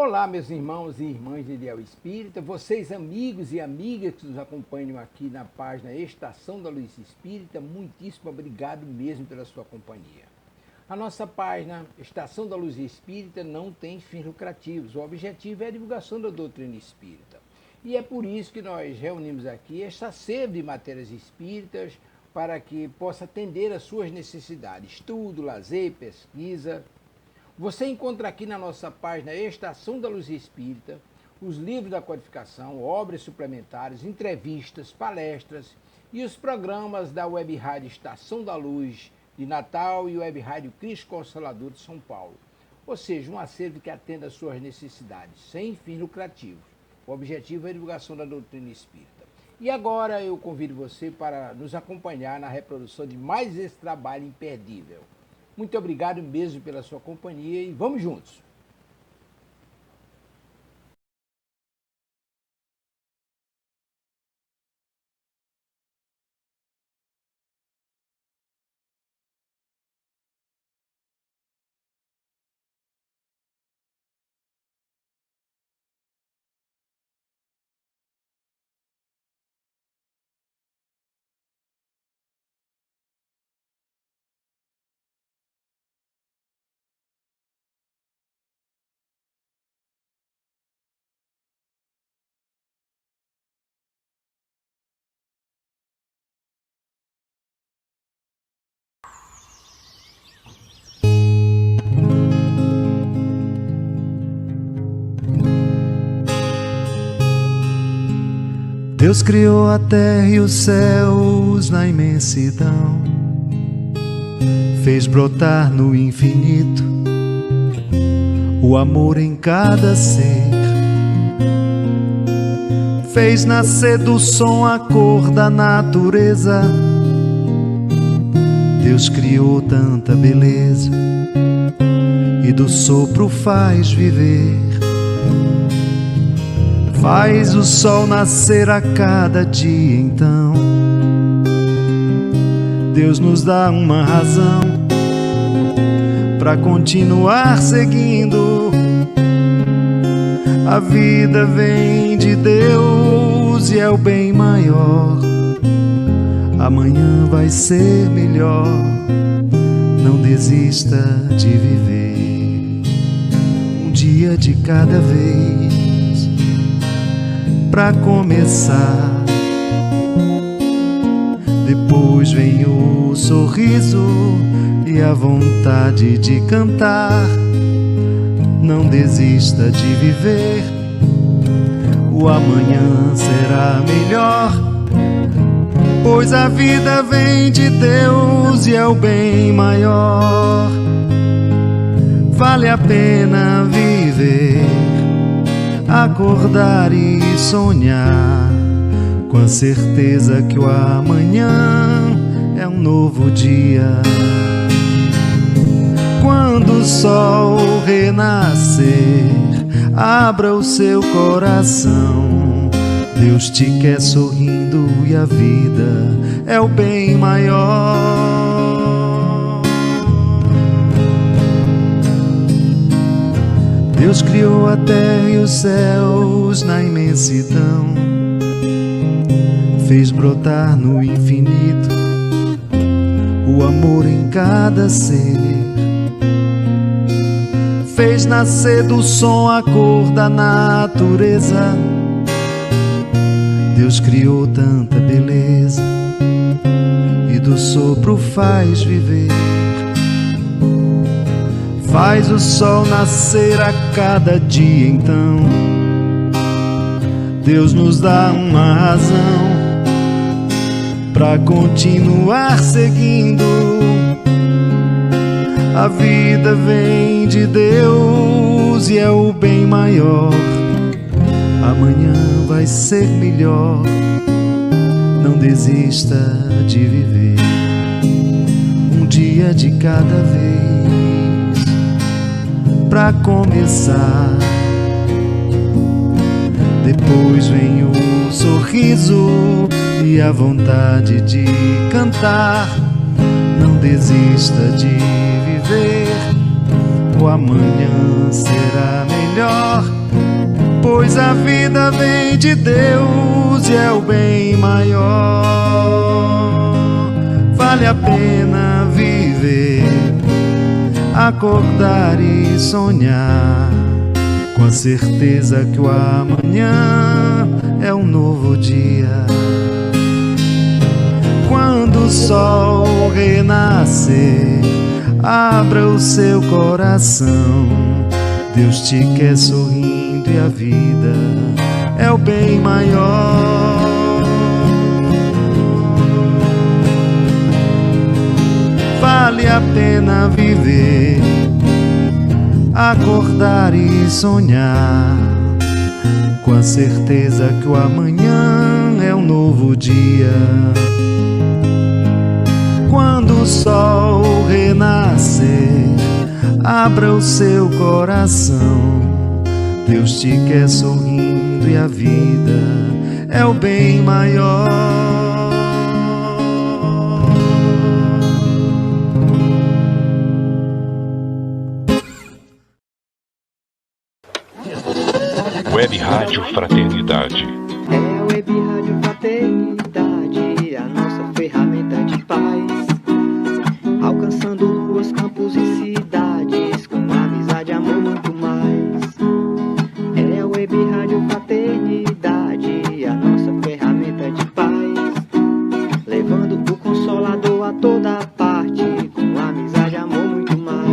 Olá, meus irmãos e irmãs de Ideal Espírita, vocês amigos e amigas que nos acompanham aqui na página Estação da Luz Espírita, muitíssimo obrigado mesmo pela sua companhia. A nossa página Estação da Luz Espírita não tem fins lucrativos, o objetivo é a divulgação da doutrina espírita. E é por isso que nós reunimos aqui esta sede de matérias espíritas para que possa atender às suas necessidades, estudo, lazer, pesquisa. Você encontra aqui na nossa página Estação da Luz Espírita os livros da codificação, obras suplementares, entrevistas, palestras e os programas da Web Rádio Estação da Luz de Natal e Web Rádio Cristo Consolador de São Paulo. Ou seja, um acervo que atenda às suas necessidades, sem fins lucrativos. O objetivo é a divulgação da doutrina espírita. E agora eu convido você para nos acompanhar na reprodução de mais esse trabalho imperdível. Muito obrigado mesmo pela sua companhia e vamos juntos! Deus criou a terra e os céus na imensidão, fez brotar no infinito o amor em cada ser, fez nascer do som a cor da natureza. Deus criou tanta beleza e do sopro faz viver. Faz o sol nascer a cada dia, então Deus nos dá uma razão para continuar seguindo. A vida vem de Deus e é o bem maior. Amanhã vai ser melhor, não desista de viver. Um dia de cada vez. Pra começar, depois vem o sorriso e a vontade de cantar. Não desista de viver, o amanhã será melhor, pois a vida vem de Deus e é o bem maior. Vale a pena viver, acordar e sonhar, com a certeza que o amanhã é um novo dia. Quando o sol renascer, abra o seu coração. Deus te quer sorrindo e a vida é o bem maior. Deus criou a terra e os céus na imensidão, fez brotar no infinito o amor em cada ser, fez nascer do som a cor da natureza. Deus criou tanta beleza e do sopro faz viver. Faz o sol nascer a cada dia, então Deus nos dá uma razão pra continuar seguindo. A vida vem de Deus e é o bem maior. Amanhã vai ser melhor, não desista de viver. Um dia de cada vez. Pra começar, depois vem o sorriso e a vontade de cantar. Não desista de viver, o amanhã será melhor, pois a vida vem de Deus e é o bem maior. Vale a pena viver, acordar e sonhar, com a certeza que o amanhã é um novo dia. Quando o sol renascer, abra o seu coração, Deus te quer sorrindo e a vida é o bem maior. Vale a pena viver, acordar e sonhar, com a certeza que o amanhã é um novo dia. Quando o sol renascer, abra o seu coração, Deus te quer sorrindo e a vida é o bem maior. Web Rádio Fraternidade. É a Web Rádio Fraternidade, a nossa ferramenta de paz, alcançando ruas, campos e cidades, com amizade, amor, muito mais. É a Web Rádio Fraternidade, a nossa ferramenta de paz, levando o Consolador a toda parte, com amizade, amor, muito mais.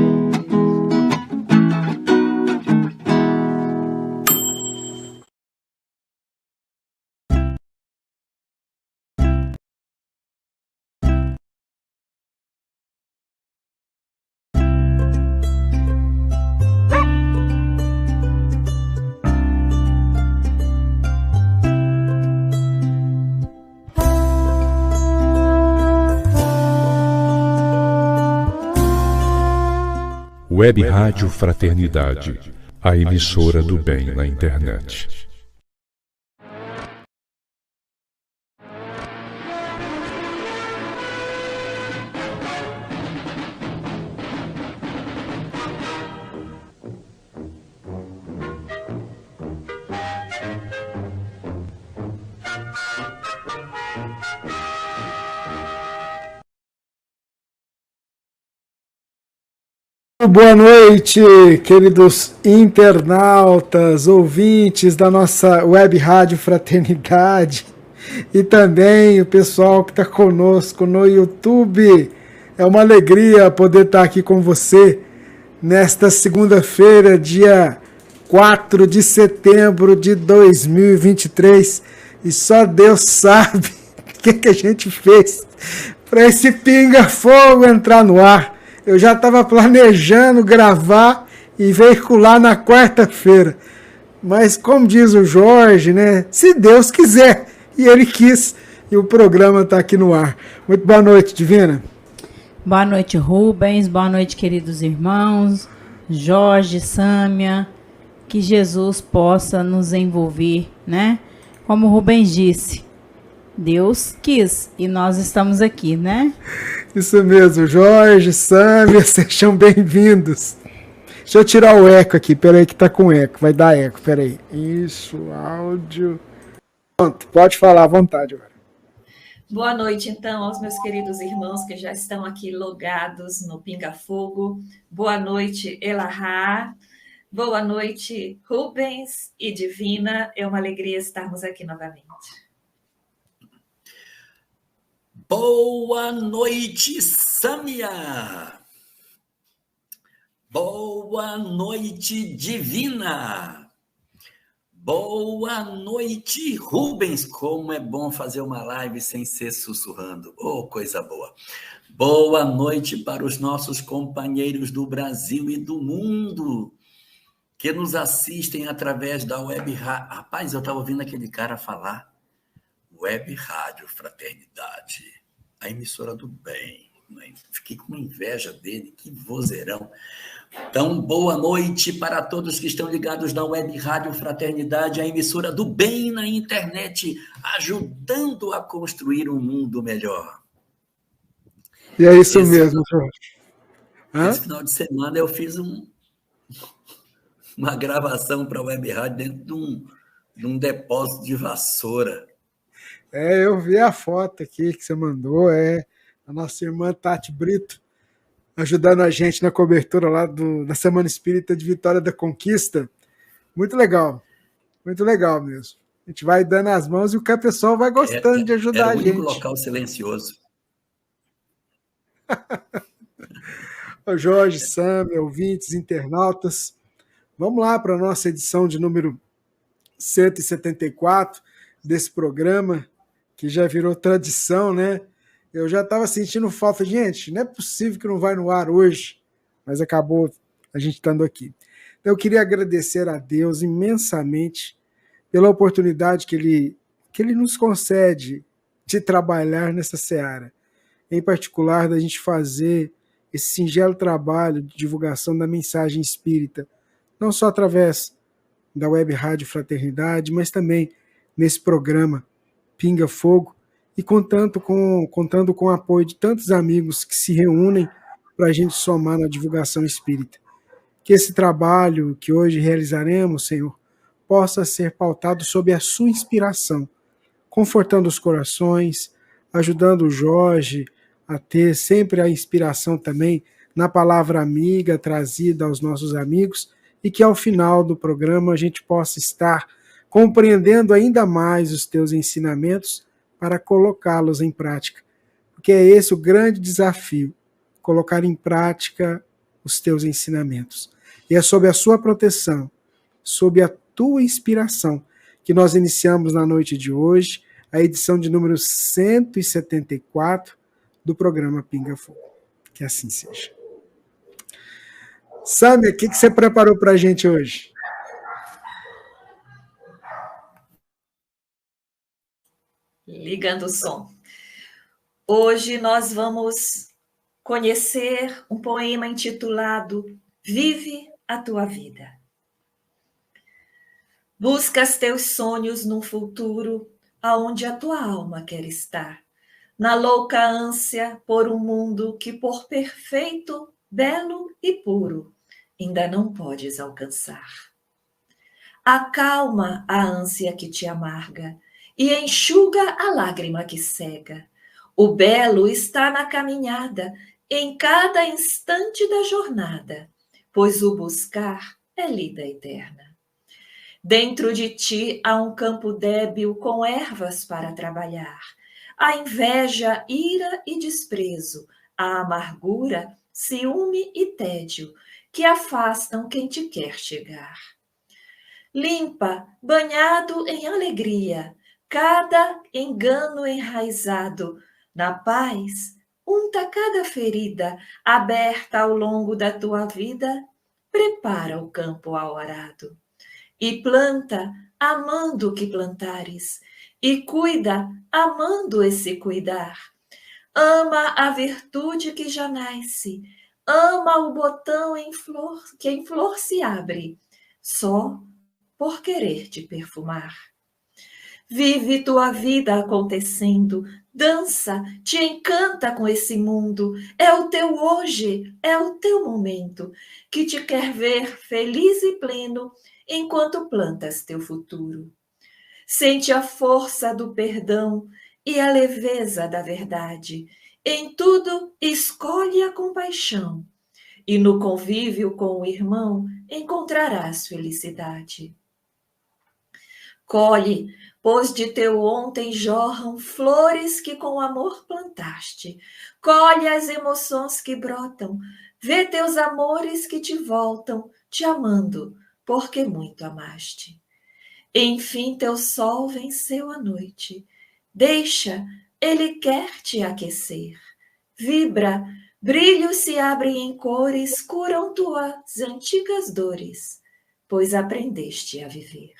Web Rádio Fraternidade, a emissora do bem na internet. Boa noite, queridos internautas, ouvintes da nossa Web Rádio Fraternidade e também o pessoal que está conosco no YouTube. É uma alegria poder estar aqui com você nesta segunda-feira, dia 4 de setembro de 2023, e só Deus sabe o que a gente fez para esse pinga-fogo entrar no ar. Eu já estava planejando gravar e veicular na quarta-feira. Mas, como diz o Jorge, né? Se Deus quiser. E Ele quis. E o programa está aqui no ar. Muito boa noite, Divina. Boa noite, Rubens. Boa noite, queridos irmãos. Jorge, Sâmia. Que Jesus possa nos envolver, né? Como o Rubens disse. Deus quis e nós estamos aqui, né? Isso mesmo, Jorge, Sâmia, sejam bem-vindos. Deixa eu tirar o eco aqui, peraí que tá com eco, vai dar eco, peraí. Isso, áudio. Pronto, pode falar à vontade agora. Boa noite, então, aos meus queridos irmãos que já estão aqui logados no Pinga Fogo. Boa noite, Elahá. Boa noite, Rubens e Divina. É uma alegria estarmos aqui novamente. Boa noite, Sâmia! Boa noite, Divina! Boa noite, Rubens! Como é bom fazer uma live sem ser sussurrando. Oh, coisa boa! Boa noite para os nossos companheiros do Brasil e do mundo que nos assistem através da Web Rádio. Rapaz, eu estava ouvindo aquele cara falar. Web Rádio Fraternidade, a emissora do bem. Fiquei com inveja dele, que vozeirão. Então, boa noite para todos que estão ligados na Web Rádio Fraternidade, a emissora do bem na internet, ajudando a construir um mundo melhor. E é isso mesmo, Jorge. Esse final de semana eu fiz uma gravação para a Web Rádio dentro de um depósito de vassoura. Eu vi a foto aqui que você mandou, a nossa irmã Tati Brito ajudando a gente na cobertura lá da Semana Espírita de Vitória da Conquista. Muito legal mesmo. A gente vai dando as mãos e o pessoal vai gostando de ajudar a gente. Era o único local silencioso. O Jorge, Sam, ouvintes, internautas, vamos lá para a nossa edição de número 174 desse programa, que já virou tradição, né? Eu já estava sentindo falta. Gente, não é possível que não vai no ar hoje, mas acabou a gente estando aqui. Então, eu queria agradecer a Deus imensamente pela oportunidade que Ele nos concede de trabalhar nessa seara. Em particular, da gente fazer esse singelo trabalho de divulgação da mensagem espírita, não só através da Web Rádio Fraternidade, mas também nesse programa Pinga Fogo, e contando com o apoio de tantos amigos que se reúnem para a gente somar na divulgação espírita. Que esse trabalho que hoje realizaremos, Senhor, possa ser pautado sob a sua inspiração, confortando os corações, ajudando o Jorge a ter sempre a inspiração também na palavra amiga trazida aos nossos amigos, e que ao final do programa a gente possa estar compreendendo ainda mais os teus ensinamentos para colocá-los em prática. Porque é esse o grande desafio, colocar em prática os teus ensinamentos. E é sob a sua proteção, sob a tua inspiração, que nós iniciamos na noite de hoje a edição de número 174 do programa Pinga Fogo. Que assim seja. Sâmia, o que você preparou para a gente hoje? Ligando o som. Hoje nós vamos conhecer um poema intitulado Vive a Tua Vida. Buscas teus sonhos num futuro aonde a tua alma quer estar, na louca ânsia por um mundo que por perfeito, belo e puro ainda não podes alcançar. Acalma a ânsia que te amarga e enxuga a lágrima que cega. O belo está na caminhada, em cada instante da jornada, pois o buscar é lida eterna. Dentro de ti há um campo débil com ervas para trabalhar. A inveja, ira e desprezo, a amargura, ciúme e tédio, que afastam quem te quer chegar. Limpa, banhado em alegria, cada engano enraizado, na paz, unta cada ferida, aberta ao longo da tua vida, prepara o campo ao arado. E planta, amando o que plantares, e cuida, amando esse cuidar. Ama a virtude que já nasce, ama o botão que em flor se abre, só por querer te perfumar. Vive tua vida acontecendo, dança, te encanta com esse mundo, é o teu hoje, é o teu momento, que te quer ver feliz e pleno, enquanto plantas teu futuro. Sente a força do perdão e a leveza da verdade. Em tudo, escolhe a compaixão. E no convívio com o irmão, encontrarás felicidade. Colhe, pois de teu ontem jorram flores que com amor plantaste. Colhe as emoções que brotam. Vê teus amores que te voltam, te amando, porque muito amaste. Enfim teu sol venceu a noite. Deixa, ele quer te aquecer. Vibra, brilhos se abrem em cores, curam tuas antigas dores, pois aprendeste a viver.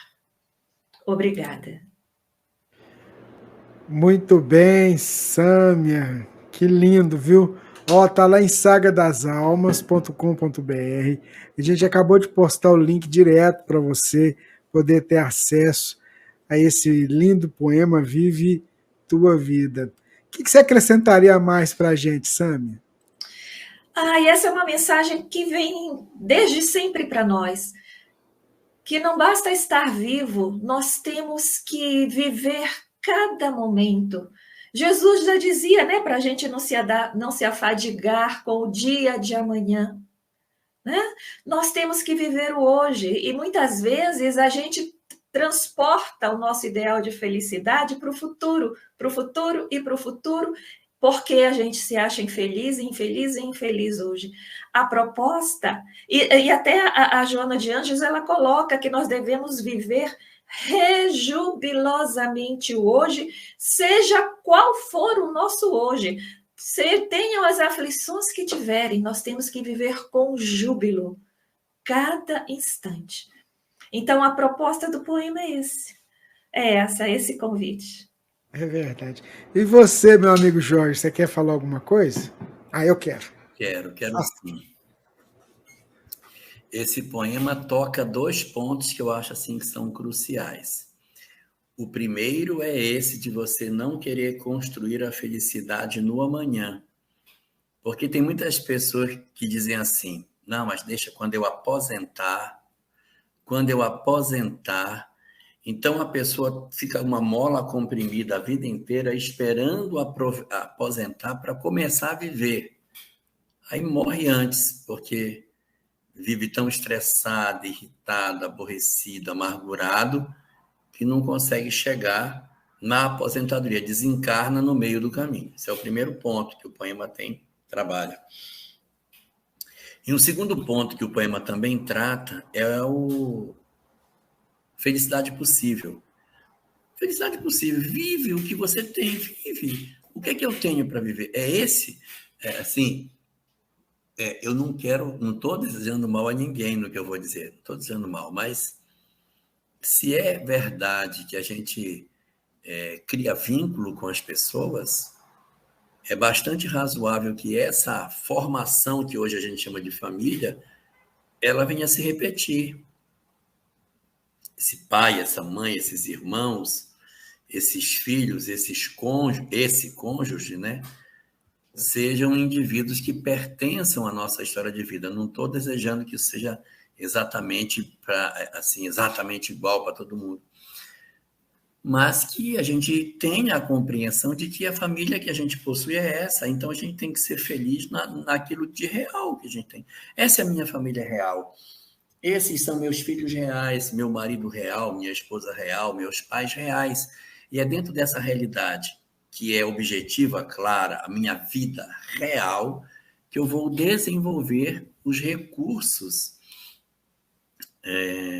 Obrigada. Muito bem, Sâmia. Que lindo, viu? Ó, tá lá em sagadasalmas.com.br. A gente acabou de postar o link direto para você poder ter acesso a esse lindo poema Vive Tua Vida. O que você acrescentaria mais para a gente, Sâmia? E essa é uma mensagem que vem desde sempre para nós. que não basta estar vivo, nós temos que viver cada momento. Jesus já dizia, né, para a gente não se afadigar com o dia de amanhã, né? Nós temos que viver o hoje, e muitas vezes a gente transporta o nosso ideal de felicidade para o futuro e para o futuro, porque a gente se acha infeliz hoje. A proposta, e até a Joana de Ângeles, ela coloca que nós devemos viver rejubilosamente o hoje, seja qual for o nosso hoje. Tenham as aflições que tiverem, nós temos que viver com júbilo, cada instante. Então, a proposta do poema é esse convite. É verdade. E você, meu amigo Jorge, você quer falar alguma coisa? Eu quero. Quero sim. Esse poema toca 2 pontos que eu acho assim que são cruciais. O primeiro é esse de você não querer construir a felicidade no amanhã. Porque tem muitas pessoas que dizem assim, não, mas deixa quando eu aposentar. Então a pessoa fica uma mola comprimida a vida inteira esperando aposentar para começar a viver. Aí morre antes, porque vive tão estressado, irritado, aborrecido, amargurado, que não consegue chegar na aposentadoria, desencarna no meio do caminho. Esse é o primeiro ponto que o poema trabalha. E um segundo ponto que o poema também trata é o felicidade possível. Felicidade possível. Vive o que você tem, vive. O que é que eu tenho para viver? Eu não estou desejando mal a ninguém no que eu vou dizer, não estou desejando mal, mas se é verdade que a gente cria vínculo com as pessoas, é bastante razoável que essa formação que hoje a gente chama de família, ela venha a se repetir. Esse pai, essa mãe, esses irmãos, esses filhos, esse cônjuge, né? Sejam indivíduos que pertençam à nossa história de vida. Não estou desejando que isso seja exatamente igual para todo mundo, mas que a gente tenha a compreensão de que a família que a gente possui é essa. Então a gente tem que ser feliz naquilo de real que a gente tem. Essa é a minha família real. Esses são meus filhos reais, meu marido real, minha esposa real, meus pais reais. E é dentro dessa realidade que é objetiva, clara, a minha vida real, que eu vou desenvolver os recursos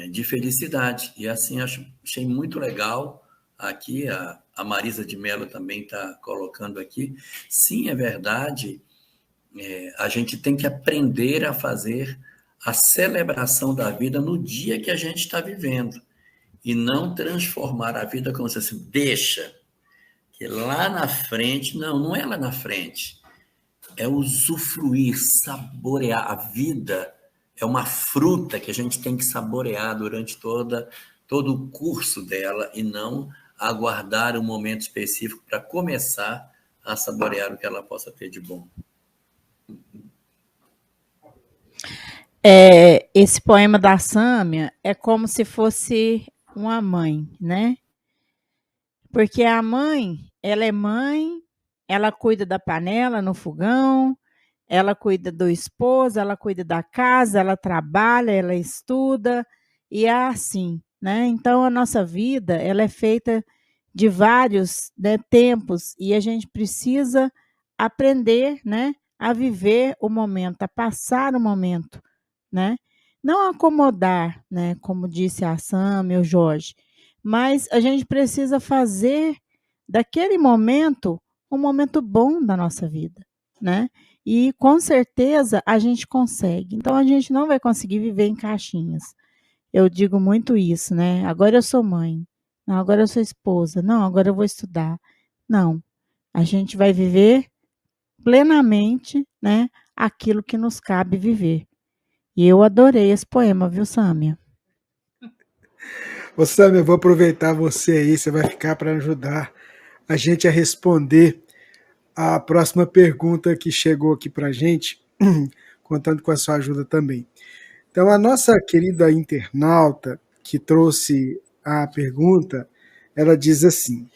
de felicidade. E assim, achei muito legal aqui, a Marisa de Mello também está colocando aqui. Sim, é verdade, a gente tem que aprender a fazer a celebração da vida no dia que a gente está vivendo e não transformar a vida como se assim, deixa, que lá na frente, não é lá na frente, é usufruir, saborear. A vida é uma fruta que a gente tem que saborear durante todo o curso dela e não aguardar um momento específico para começar a saborear o que ela possa ter de bom. Esse poema da Sâmia é como se fosse uma mãe, né? Porque a mãe, ela cuida da panela no fogão, ela cuida do esposo, ela cuida da casa, ela trabalha, ela estuda, e é assim, né? Então, a nossa vida, ela é feita de vários, né, tempos, e a gente precisa aprender, né, a viver o momento, a passar o momento, né? Não acomodar, né, como disse a Sam e o Jorge, mas a gente precisa fazer daquele momento um momento bom da nossa vida, né? E com certeza a gente consegue. Então a gente não vai conseguir viver em caixinhas. Eu digo muito isso, né? Agora eu sou mãe. Não, agora eu sou esposa. Não, agora eu vou estudar. Não. A gente vai viver plenamente, né, aquilo que nos cabe viver. E eu adorei esse poema, viu, Sâmia? Ô, Sâmia, eu vou aproveitar você aí, você vai ficar para ajudar a gente a responder a próxima pergunta que chegou aqui para a gente, contando com a sua ajuda também. Então, a nossa querida internauta, que trouxe a pergunta, ela diz assim: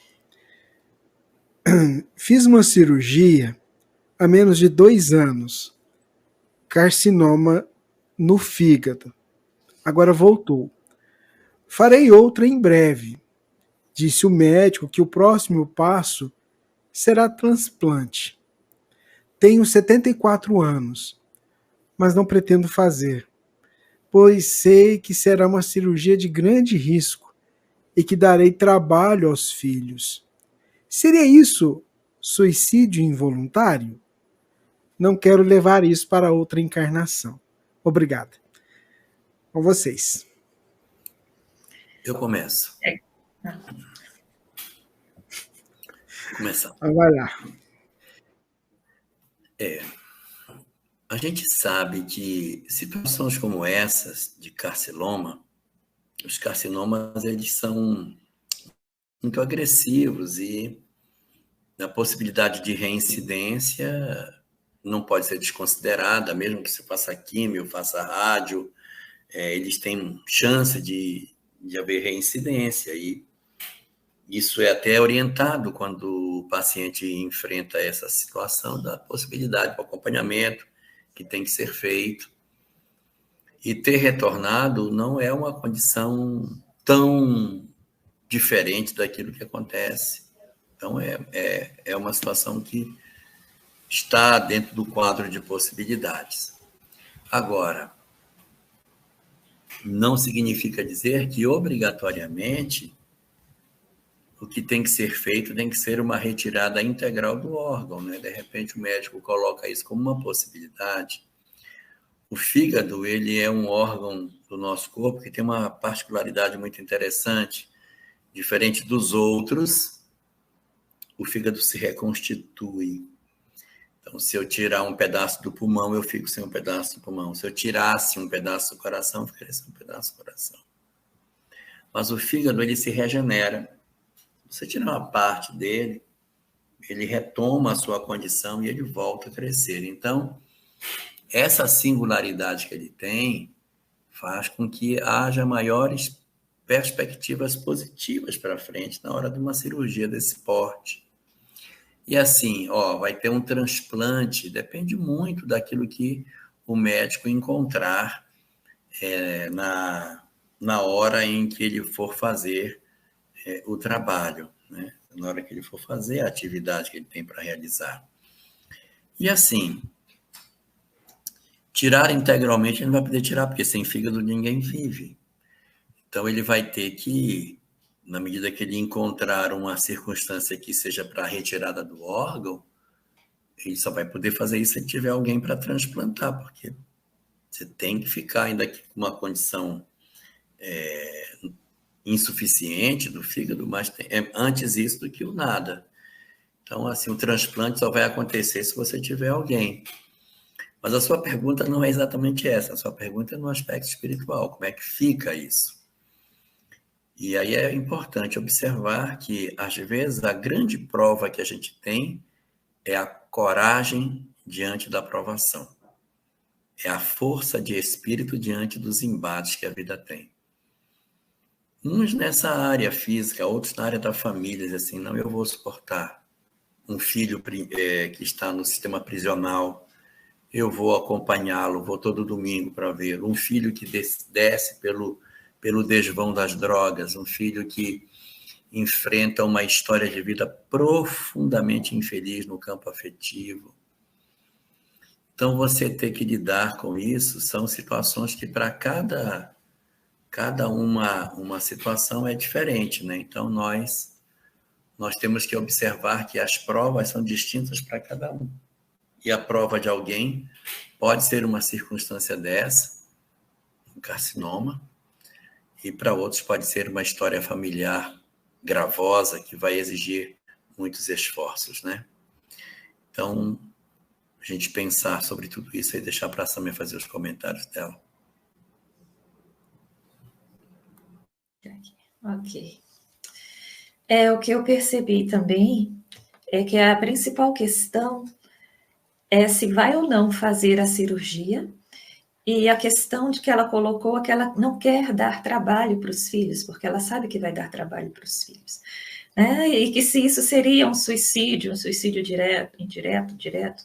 fiz uma cirurgia há menos de 2 anos, carcinoma no fígado. Agora voltou. Farei outra em breve. Disse o médico que o próximo passo será transplante. Tenho 74 anos, mas não pretendo fazer, pois sei que será uma cirurgia de grande risco e que darei trabalho aos filhos. Seria isso suicídio involuntário? Não quero levar isso para outra encarnação. Obrigado. Com vocês. Eu começo. Vou começar. Vai lá. A gente sabe que situações como essas de carcinoma, os carcinomas eles são muito agressivos e a possibilidade de reincidência não pode ser desconsiderada, mesmo que você faça químio, faça rádio, eles têm chance de haver reincidência e isso é até orientado quando o paciente enfrenta essa situação da possibilidade do acompanhamento que tem que ser feito. E ter retornado não é uma condição tão diferente daquilo que acontece. Então, é uma situação que está dentro do quadro de possibilidades. Agora, não significa dizer que, obrigatoriamente, o que tem que ser feito tem que ser uma retirada integral do órgão, né? De repente, o médico coloca isso como uma possibilidade. O fígado, ele é um órgão do nosso corpo que tem uma particularidade muito interessante. Diferente dos outros, o fígado se reconstitui. Então, se eu tirar um pedaço do pulmão, eu fico sem um pedaço do pulmão. Se eu tirasse um pedaço do coração, eu ficaria sem um pedaço do coração. Mas o fígado, ele se regenera. Você tirar uma parte dele, ele retoma a sua condição e ele volta a crescer. Então, essa singularidade que ele tem faz com que haja maiores perspectivas positivas para frente na hora de uma cirurgia desse porte. E assim, vai ter um transplante, depende muito daquilo que o médico encontrar na hora em que ele for fazer o trabalho, né? Na hora que ele for fazer a atividade que ele tem para realizar. E assim, tirar integralmente ele não vai poder tirar, porque sem fígado ninguém vive. Então ele vai ter que, na medida que ele encontrar uma circunstância que seja para a retirada do órgão, ele só vai poder fazer isso se tiver alguém para transplantar, porque você tem que ficar ainda com uma condição insuficiente do fígado, mas antes isso do que o nada. Então, assim, o transplante só vai acontecer se você tiver alguém. Mas a sua pergunta não é exatamente essa, a sua pergunta é no aspecto espiritual, como é que fica isso? E aí é importante observar que, às vezes, a grande prova que a gente tem é a coragem diante da provação. É a força de espírito diante dos embates que a vida tem. Uns nessa área física, outros na área da família, assim, não, eu vou suportar um filho que está no sistema prisional, eu vou acompanhá-lo, vou todo domingo para vê-lo. Um filho que desce pelo desvão das drogas, um filho que enfrenta uma história de vida profundamente infeliz no campo afetivo. Então, você ter que lidar com isso são situações que, para cada uma situação é diferente, né? Então, nós temos que observar que as provas são distintas para cada um. E a prova de alguém pode ser uma circunstância dessa, um carcinoma, e para outros pode ser uma história familiar gravosa que vai exigir muitos esforços, né? Então, a gente pensar sobre tudo isso e deixar para a Samia fazer os comentários dela. Ok. O que eu percebi também é que a principal questão é se vai ou não fazer a cirurgia E a questão de que ela colocou é que ela não quer dar trabalho para os filhos, porque ela sabe que vai dar trabalho para os filhos. Né? E que se isso seria um suicídio direto, indireto, direto,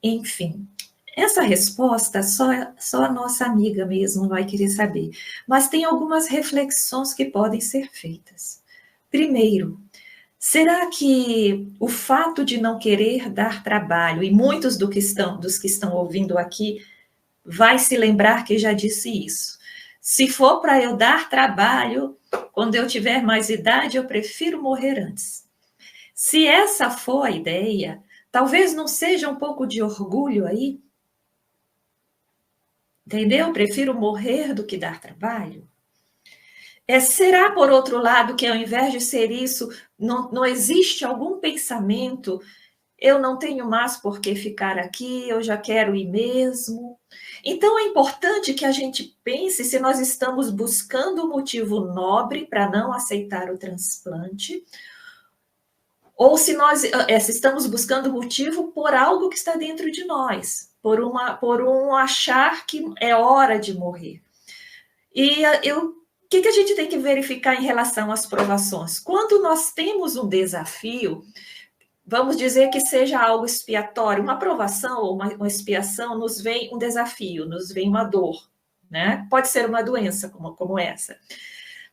enfim. Essa resposta só a nossa amiga mesmo vai querer saber. Mas tem algumas reflexões que podem ser feitas. Primeiro, será que o fato de não querer dar trabalho, e muitos dos que estão ouvindo aqui, vai se lembrar que já disse isso. Se for para eu dar trabalho, quando eu tiver mais idade, eu prefiro morrer antes. Se essa for a ideia, talvez não seja um pouco de orgulho aí? Entendeu? Prefiro morrer do que dar trabalho. Será, por outro lado, que ao invés de ser isso, não existe algum pensamento, eu não tenho mais por que ficar aqui, eu já quero ir mesmo? Então, é importante que a gente pense se nós estamos buscando um motivo nobre para não aceitar o transplante, ou se nós se estamos buscando motivo por algo que está dentro de nós, por um achar que é hora de morrer. E o que a gente tem que verificar em relação às provações? Quando nós temos um desafio, vamos dizer que seja algo expiatório, uma provação ou uma expiação, nos vem um desafio, nos vem uma dor, né? Pode ser uma doença como essa.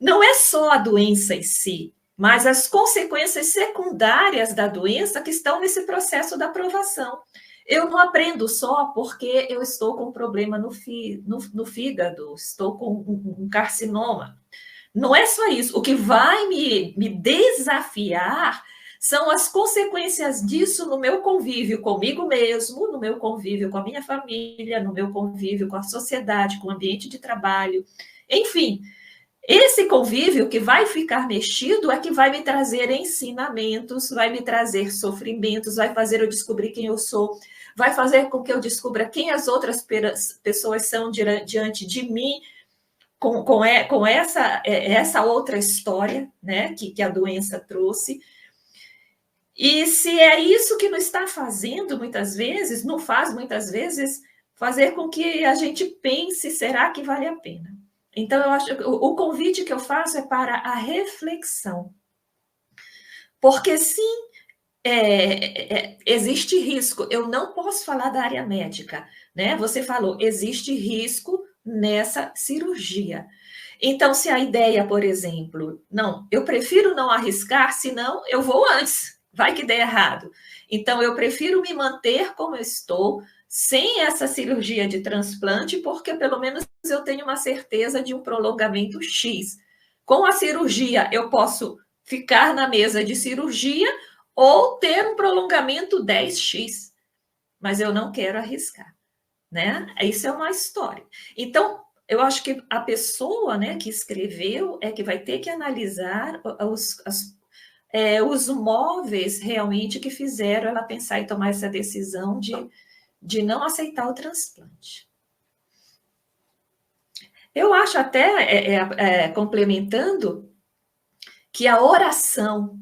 Não é só a doença em si, mas as consequências secundárias da doença que estão nesse processo da provação. Eu não aprendo só porque eu estou com um problema no fígado, estou com um carcinoma. Não é só isso. O que vai me desafiar são as consequências disso no meu convívio comigo mesmo, no meu convívio com a minha família, no meu convívio com a sociedade, com o ambiente de trabalho. Enfim, esse convívio que vai ficar mexido é que vai me trazer ensinamentos, vai me trazer sofrimentos, vai fazer eu descobrir quem eu sou, vai fazer com que eu descubra quem as outras pessoas são diante de mim, com essa outra história, né, que a doença trouxe. E se é isso que não está fazendo muitas vezes, não faz muitas vezes, fazer com que a gente pense, será que vale a pena? Então, eu acho que o convite que eu faço é para a reflexão. Porque, sim, existe risco. Eu não posso falar da área médica, né? Você falou, existe risco nessa cirurgia. Então, se a ideia, por exemplo, não, eu prefiro não arriscar, senão eu vou antes, vai que der errado. Então, eu prefiro me manter como eu estou, sem essa cirurgia de transplante, porque pelo menos eu tenho uma certeza de um prolongamento X. Com a cirurgia, eu posso ficar na mesa de cirurgia ou ter um prolongamento 10x, mas eu não quero arriscar, né? Isso é uma história. Então, eu acho que a pessoa, né, que escreveu é que vai ter que analisar os móveis realmente que fizeram ela pensar e tomar essa decisão de não aceitar o transplante. Eu acho até, complementando, que a oração,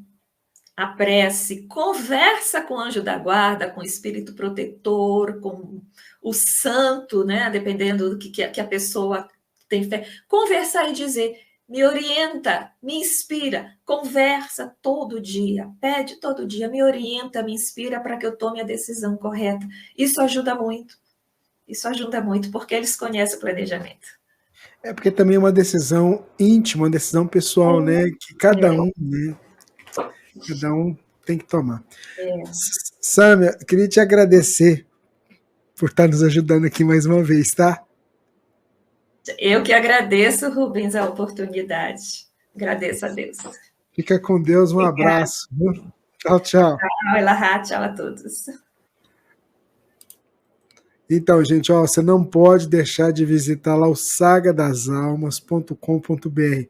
a prece, conversa com o anjo da guarda, com o espírito protetor, com o santo, né? Dependendo do que a pessoa tem fé. Conversar e dizer, me orienta, me inspira, conversa todo dia, pede todo dia, me orienta, me inspira para que eu tome a decisão correta. Isso ajuda muito. Isso ajuda muito, porque eles conhecem o planejamento. É porque também é uma decisão íntima, uma decisão pessoal, né? Que cada um, né? Cada um tem que tomar. Sâmia, queria te agradecer por estar nos ajudando aqui mais uma vez, tá? Eu que agradeço, Rubens, a oportunidade. Agradeço a Deus. Fica com Deus, um abraço. Tchau, tchau. Tchau, Elahá, tchau a todos. Então, gente, ó, você não pode deixar de visitar lá o sagadasalmas.com.br.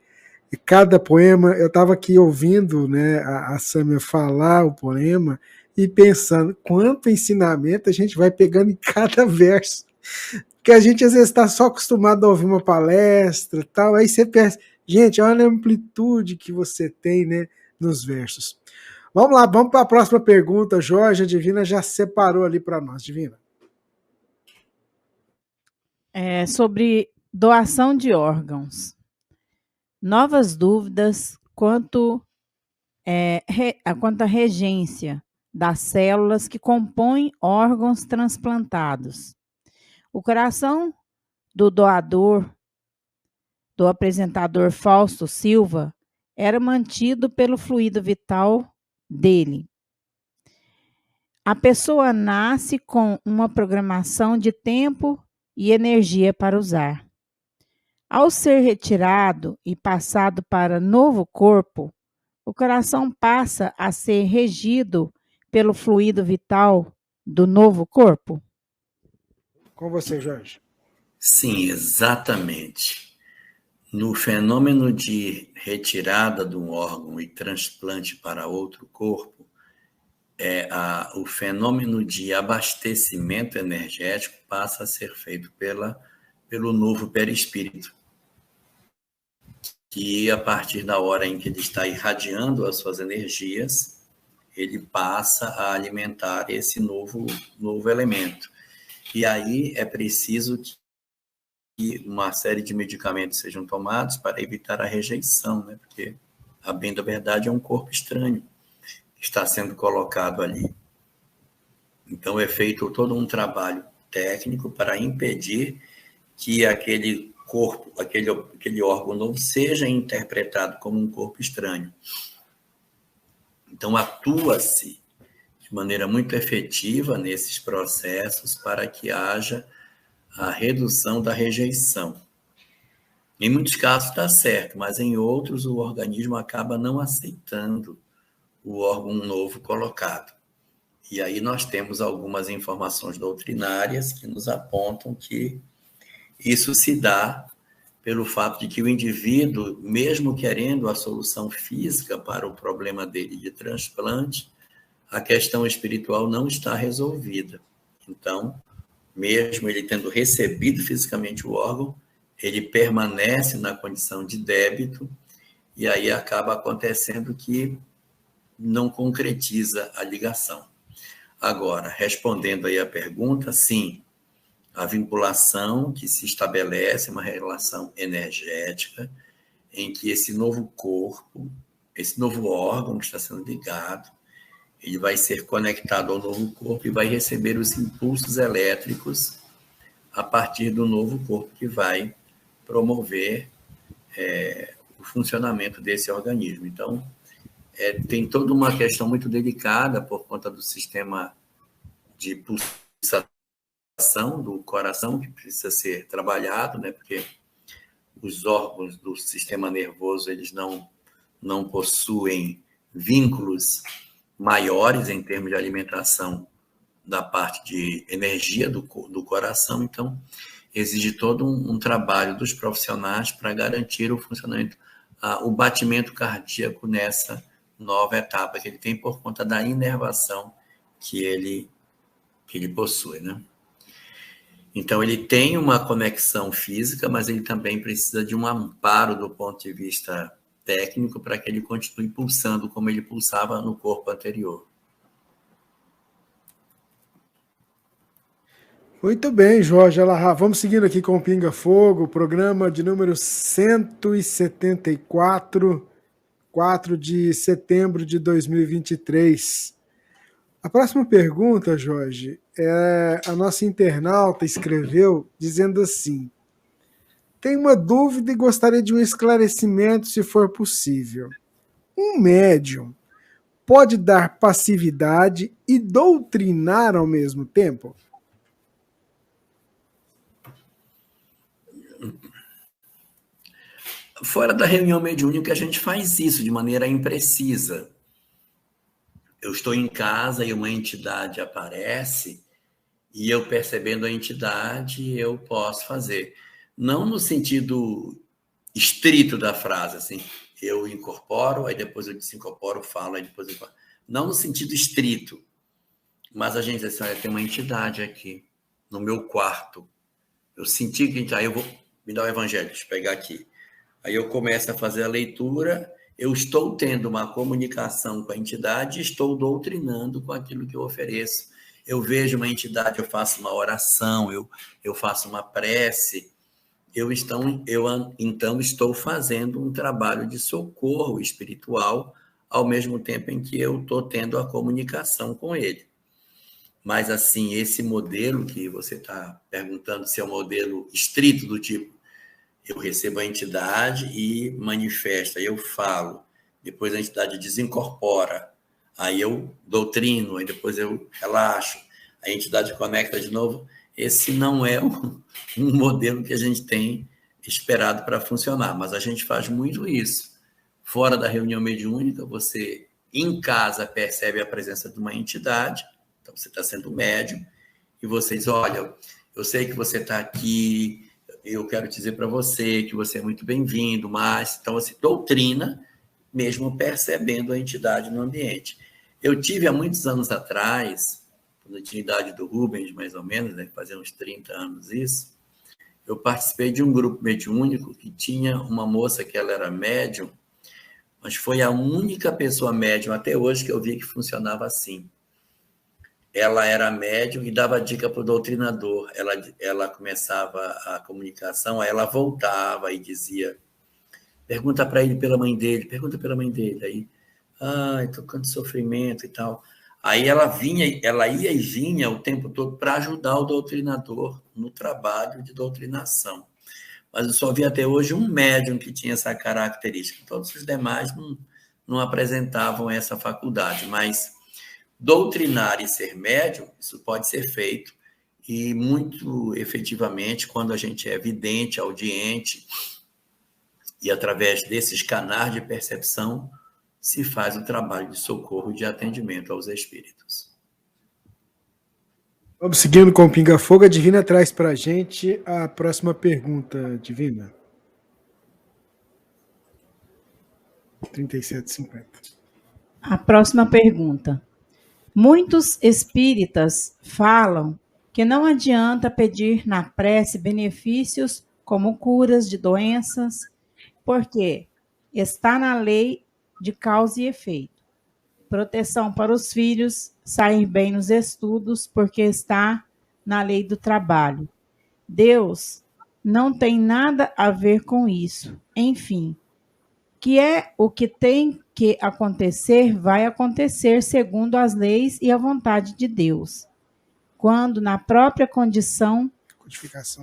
E cada poema, eu estava aqui ouvindo, né, a Sâmia falar o poema e pensando quanto ensinamento a gente vai pegando em cada verso. Porque a gente às vezes está só acostumado a ouvir uma palestra e tal, aí você pensa, gente, olha a amplitude que você tem, né, nos versos. Vamos lá, vamos para a próxima pergunta. Jorge, a Divina já separou ali para nós. Divina. sobre doação de órgãos. Novas dúvidas quanto à regência das células que compõem órgãos transplantados. O coração do doador, do apresentador Fausto Silva, era mantido pelo fluido vital dele. A pessoa nasce com uma programação de tempo e energia para usar. Ao ser retirado e passado para novo corpo, o coração passa a ser regido pelo fluido vital do novo corpo? Com você, Jorge. Sim, exatamente. No fenômeno de retirada de um órgão e transplante para outro corpo, o fenômeno de abastecimento energético passa a ser feito pelo novo perispírito, que a partir da hora em que ele está irradiando as suas energias, ele passa a alimentar esse novo elemento. E aí é preciso que uma série de medicamentos sejam tomados para evitar a rejeição, né? Porque, a bem da verdade, é um corpo estranho que está sendo colocado ali. Então, é feito todo um trabalho técnico para impedir que aquele corpo, aquele órgão novo seja interpretado como um corpo estranho. Então, atua-se de maneira muito efetiva nesses processos para que haja a redução da rejeição. Em muitos casos está certo, mas em outros o organismo acaba não aceitando o órgão novo colocado. E aí nós temos algumas informações doutrinárias que nos apontam que isso se dá pelo fato de que o indivíduo, mesmo querendo a solução física para o problema dele de transplante, a questão espiritual não está resolvida. Então, mesmo ele tendo recebido fisicamente o órgão, ele permanece na condição de débito e aí acaba acontecendo que não concretiza a ligação. Agora, respondendo aí a pergunta, sim, a vinculação que se estabelece, uma relação energética em que esse novo corpo, esse novo órgão que está sendo ligado, ele vai ser conectado ao novo corpo e vai receber os impulsos elétricos a partir do novo corpo que vai promover o funcionamento desse organismo. Então, tem toda uma questão muito delicada por conta do sistema de pulsação do coração que precisa ser trabalhado, né? Porque os órgãos do sistema nervoso eles não possuem vínculos maiores em termos de alimentação da parte de energia do coração, então exige todo um trabalho dos profissionais para garantir o funcionamento, o batimento cardíaco nessa nova etapa que ele tem por conta da inervação que ele possui, né? Então, ele tem uma conexão física, mas ele também precisa de um amparo do ponto de vista técnico para que ele continue pulsando como ele pulsava no corpo anterior. Muito bem, Jorge Elahá. Vamos seguindo aqui com o Pinga Fogo, programa de número 174, 4 de setembro de 2023. A próxima pergunta, Jorge, a nossa internauta escreveu dizendo assim: tem uma dúvida e gostaria de um esclarecimento, se for possível. Um médium pode dar passividade e doutrinar ao mesmo tempo? Fora da reunião mediúnica, a gente faz isso de maneira imprecisa. Eu estou em casa e uma entidade aparece e eu percebendo a entidade, eu posso fazer. Não no sentido estrito da frase, assim, eu incorporo, aí depois eu desincorporo, falo, aí depois eu falo. Não no sentido estrito, mas a gente diz assim, olha, tem uma entidade aqui, no meu quarto. Eu senti que aí eu vou me dar o evangelho, deixa eu pegar aqui. Aí eu começo a fazer a leitura, eu estou tendo uma comunicação com a entidade, estou doutrinando com aquilo que eu ofereço. eu vejo uma entidade, eu faço uma oração, eu faço uma prece, eu então estou fazendo um trabalho de socorro espiritual ao mesmo tempo em que eu estou tendo a comunicação com ele. Mas, assim, esse modelo que você está perguntando se é um modelo estrito do tipo, eu recebo a entidade e manifesta, eu falo, depois a entidade desincorpora, aí eu doutrino, aí depois eu relaxo, a entidade conecta de novo. Esse não é um modelo que a gente tem esperado para funcionar, mas a gente faz muito isso. Fora da reunião mediúnica, você em casa percebe a presença de uma entidade, então você está sendo médium, e você diz, olha, eu sei que você está aqui, eu quero dizer para você que você é muito bem-vindo, mas... Então você doutrina, mesmo percebendo a entidade no ambiente. Eu tive há muitos anos atrás, quando eu tinha a idade do Rubens, mais ou menos, né, fazia uns 30 anos isso, eu participei de um grupo mediúnico que tinha uma moça que ela era médium, mas foi a única pessoa médium até hoje que eu vi que funcionava assim. Ela era médium e dava dica para o doutrinador. Ela começava a comunicação, aí ela voltava e dizia, pergunta para ele pela mãe dele, pergunta pela mãe dele. Aí, estou com tanto sofrimento e tal. Aí ela ia e vinha o tempo todo para ajudar o doutrinador no trabalho de doutrinação. Mas eu só vi até hoje um médium que tinha essa característica. Todos os demais não apresentavam essa faculdade. Mas doutrinar e ser médium, isso pode ser feito, e muito efetivamente quando a gente é vidente, audiente, e através desses canais de percepção se faz o trabalho de socorro e de atendimento aos espíritos. Vamos seguindo com o Pinga Fogo. A Divina traz para a gente a próxima pergunta, Divina. 37,50. A próxima pergunta. Muitos espíritas falam que não adianta pedir na prece benefícios como curas de doenças, porque está na lei de causa e efeito. Proteção para os filhos, sair bem nos estudos, porque está na lei do trabalho. Deus não tem nada a ver com isso. Enfim, que é o que tem que acontecer, vai acontecer segundo as leis e a vontade de Deus. Quando na própria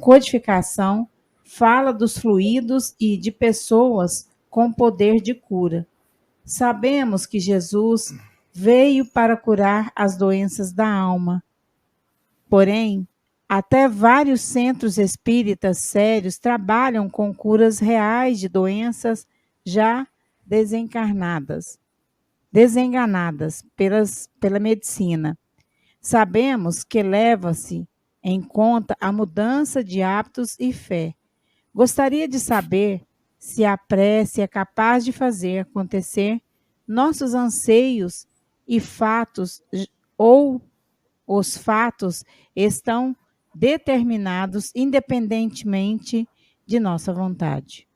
codificação fala dos fluidos e de pessoas com poder de cura. Sabemos que Jesus veio para curar as doenças da alma. Porém, até vários centros espíritas sérios trabalham com curas reais de doenças já desenganadas pela medicina. Sabemos que leva-se em conta a mudança de hábitos e fé. Gostaria de saber se a prece é capaz de fazer acontecer nossos anseios e fatos, ou os fatos estão determinados independentemente de nossa vontade.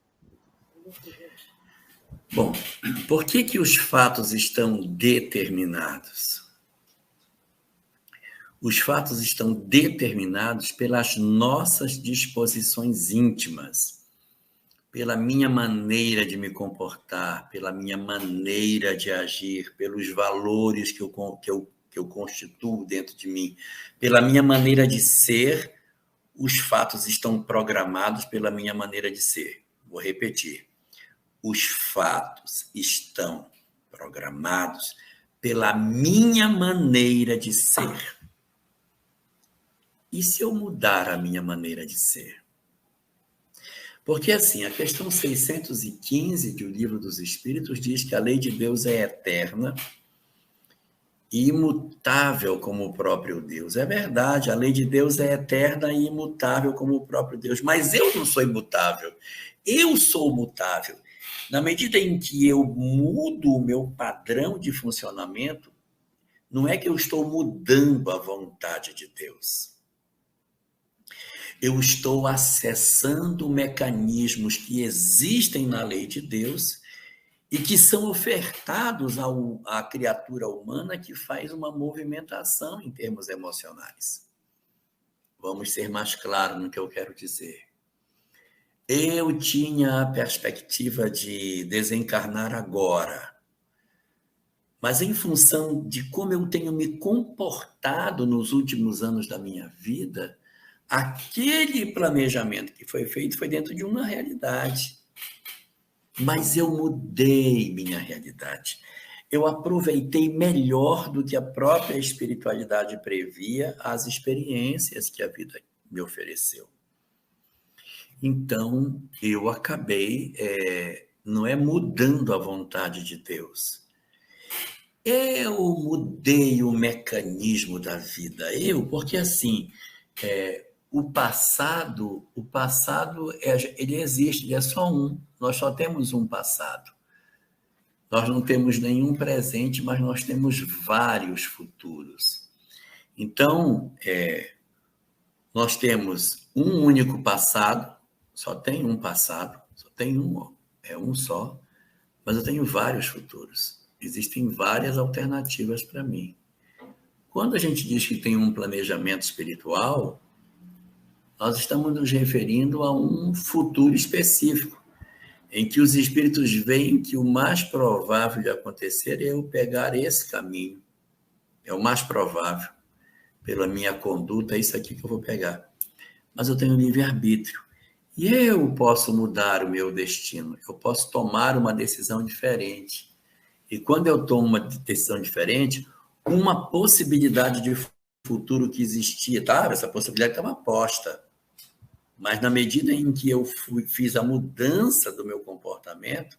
Bom, por que os fatos estão determinados? Os fatos estão determinados pelas nossas disposições íntimas, pela minha maneira de me comportar, pela minha maneira de agir, pelos valores que eu constituo dentro de mim, pela minha maneira de ser. Os fatos estão programados pela minha maneira de ser. Vou repetir. Os fatos estão programados pela minha maneira de ser. E se eu mudar a minha maneira de ser? Porque, assim, a questão 615 do Livro dos Espíritos diz que a lei de Deus é eterna e imutável como o próprio Deus. É verdade, a lei de Deus é eterna e imutável como o próprio Deus. Mas eu não sou imutável. Eu sou mutável. Na medida em que eu mudo o meu padrão de funcionamento, não é que eu estou mudando a vontade de Deus. Eu estou acessando mecanismos que existem na lei de Deus e que são ofertados à criatura humana que faz uma movimentação em termos emocionais. Vamos ser mais claros no que eu quero dizer. Eu tinha a perspectiva de desencarnar agora, mas em função de como eu tenho me comportado nos últimos anos da minha vida, aquele planejamento que foi feito foi dentro de uma realidade. Mas eu mudei minha realidade. Eu aproveitei melhor do que a própria espiritualidade previa as experiências que a vida me ofereceu. Então, eu acabei, não é mudando a vontade de Deus. Eu mudei o mecanismo da vida. Porque assim, o passado, ele existe, ele é só um. Nós só temos um passado. Nós não temos nenhum presente, mas nós temos vários futuros. Então, nós temos um único passado, só tem um passado, só tem um, é um só, mas eu tenho vários futuros. Existem várias alternativas para mim. Quando a gente diz que tem um planejamento espiritual, nós estamos nos referindo a um futuro específico, em que os espíritos veem que o mais provável de acontecer é eu pegar esse caminho. É o mais provável. Pela minha conduta, é isso aqui que eu vou pegar. Mas eu tenho livre-arbítrio. E eu posso mudar o meu destino. Eu posso tomar uma decisão diferente. E quando eu tomo uma decisão diferente, uma possibilidade de futuro que existia, tá? Essa possibilidade estava posta. Mas na medida em que eu fiz a mudança do meu comportamento,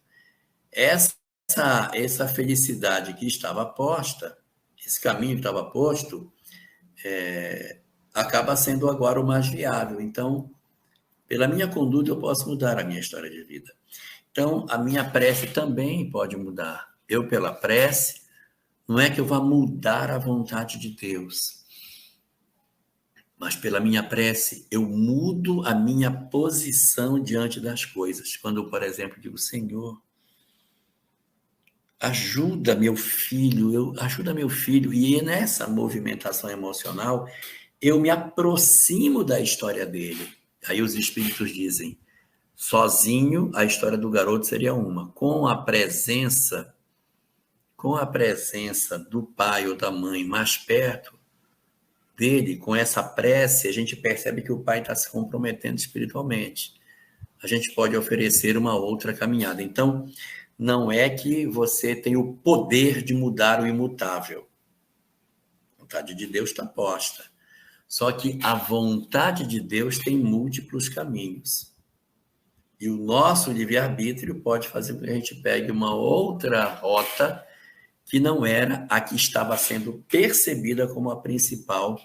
essa felicidade que estava posta, esse caminho que estava posto, acaba sendo agora o mais viável. Então, pela minha conduta, eu posso mudar a minha história de vida. Então, a minha prece também pode mudar. Eu, pela prece, não é que eu vá mudar a vontade de Deus, mas pela minha prece, eu mudo a minha posição diante das coisas. Quando eu, por exemplo, digo, Senhor, ajuda meu filho, e nessa movimentação emocional, eu me aproximo da história dele. Aí os espíritos dizem, sozinho, a história do garoto seria uma. Com a presença do pai ou da mãe mais perto dele, com essa prece, a gente percebe que o pai está se comprometendo espiritualmente. A gente pode oferecer uma outra caminhada. Então, não é que você tem o poder de mudar o imutável. A vontade de Deus está posta. Só que a vontade de Deus tem múltiplos caminhos. E o nosso livre-arbítrio pode fazer com que a gente pegue uma outra rota que não era a que estava sendo percebida como a principal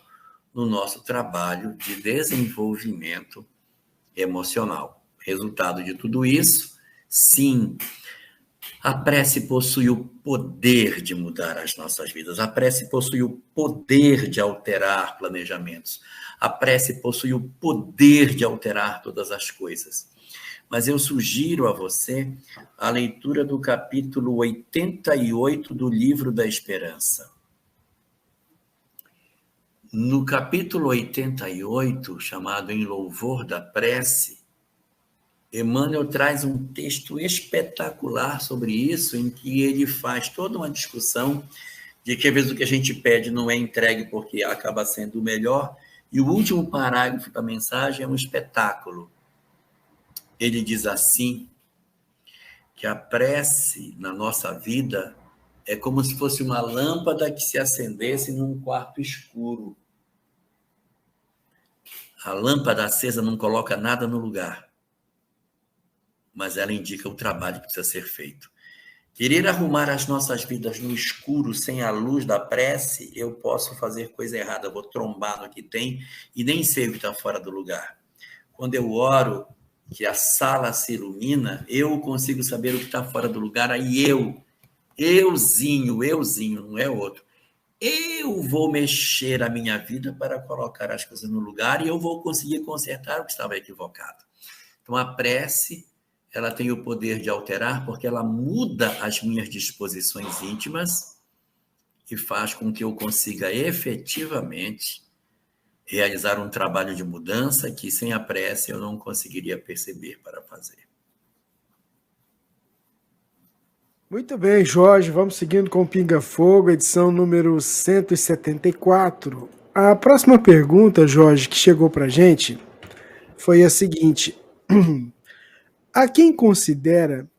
no nosso trabalho de desenvolvimento emocional. Resultado de tudo isso, sim, a prece possui o poder de mudar as nossas vidas. A prece possui o poder de alterar planejamentos. A prece possui o poder de alterar todas as coisas. Mas eu sugiro a você a leitura do capítulo 88 do Livro da Esperança. No capítulo 88, chamado Em Louvor da Prece, Emmanuel traz um texto espetacular sobre isso, em que ele faz toda uma discussão de que às vezes o que a gente pede não é entregue porque acaba sendo o melhor, e o último parágrafo da mensagem é um espetáculo. Ele diz assim, que a prece na nossa vida é como se fosse uma lâmpada que se acendesse num quarto escuro. A lâmpada acesa não coloca nada no lugar, mas ela indica o trabalho que precisa ser feito. Querer arrumar as nossas vidas no escuro, sem a luz da prece, eu posso fazer coisa errada, eu vou trombar no que tem e nem sei o que está fora do lugar. Quando eu oro, que a sala se ilumina, eu consigo saber o que está fora do lugar, aí euzinho, não é outro. Eu vou mexer a minha vida para colocar as coisas no lugar e eu vou conseguir consertar o que estava equivocado. Então, a prece ela tem o poder de alterar porque ela muda as minhas disposições íntimas e faz com que eu consiga efetivamente realizar um trabalho de mudança que, sem a prece, eu não conseguiria perceber para fazer. Muito bem, Jorge. Vamos seguindo com o Pinga Fogo, edição número 174. A próxima pergunta, Jorge, que chegou para a gente foi a seguinte. Há quem considera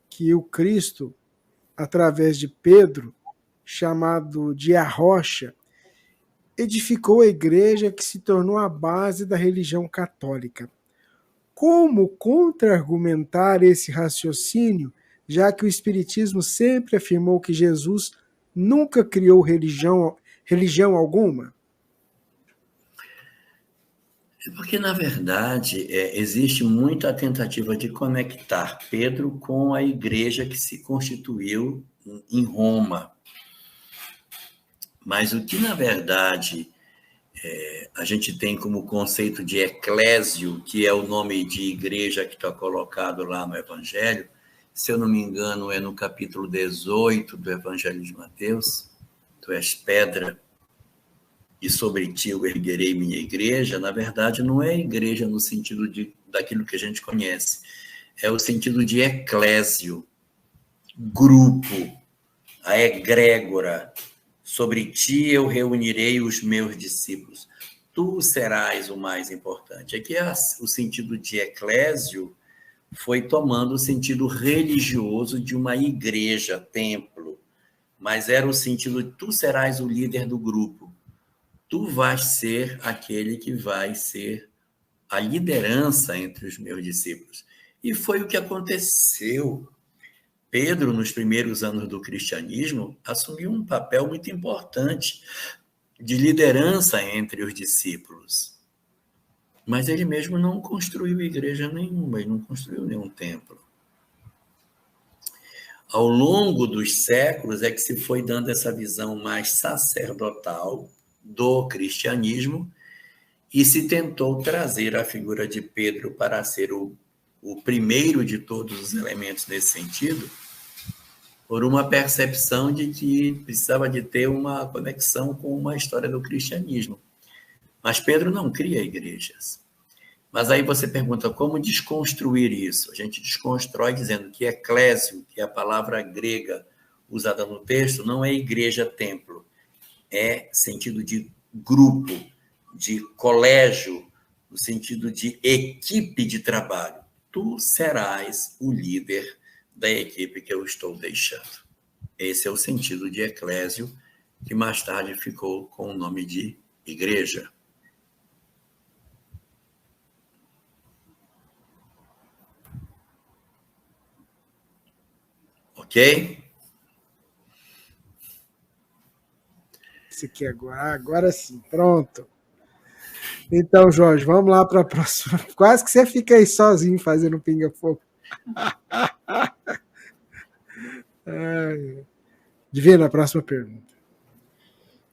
que o Cristo, através de Pedro, chamado de a Rocha, edificou a igreja que se tornou a base da religião católica. Como contra-argumentar esse raciocínio, já que o Espiritismo sempre afirmou que Jesus nunca criou religião alguma? Porque, na verdade, existe muita tentativa de conectar Pedro com a igreja que se constituiu em Roma. Mas o que, na verdade, a gente tem como conceito de eclésio, que é o nome de igreja que está colocado lá no Evangelho, se eu não me engano, é no capítulo 18 do Evangelho de Mateus, tu és pedra, e sobre ti eu erguerei minha igreja. Na verdade, não é igreja no sentido daquilo que a gente conhece, é o sentido de eclésio, grupo, a egrégora. Sobre ti eu reunirei os meus discípulos. Tu serás o mais importante. Aqui o sentido de eclésio foi tomando o sentido religioso de uma igreja, templo, mas era o sentido de tu serás o líder do grupo. Tu vais ser aquele que vai ser a liderança entre os meus discípulos. E foi o que aconteceu. Pedro, nos primeiros anos do cristianismo, assumiu um papel muito importante de liderança entre os discípulos. Mas ele mesmo não construiu igreja nenhuma, ele não construiu nenhum templo. Ao longo dos séculos é que se foi dando essa visão mais sacerdotal do cristianismo e se tentou trazer a figura de Pedro para ser o primeiro de todos os elementos nesse sentido, por uma percepção de que precisava de ter uma conexão com uma história do cristianismo. Mas Pedro não cria igrejas. Mas aí você pergunta, como desconstruir isso? A gente desconstrói dizendo que eclésio, que é a palavra grega usada no texto, não é igreja-templo. É sentido de grupo, de colégio, no sentido de equipe de trabalho. Tu serás o líder da equipe que eu estou deixando. Esse é o sentido de eclésio, que mais tarde ficou com o nome de igreja. Ok? Esse aqui agora sim, pronto. Então, Jorge, vamos lá para a próxima. Quase que você fica aí sozinho fazendo pinga-fogo. Divina, a próxima pergunta.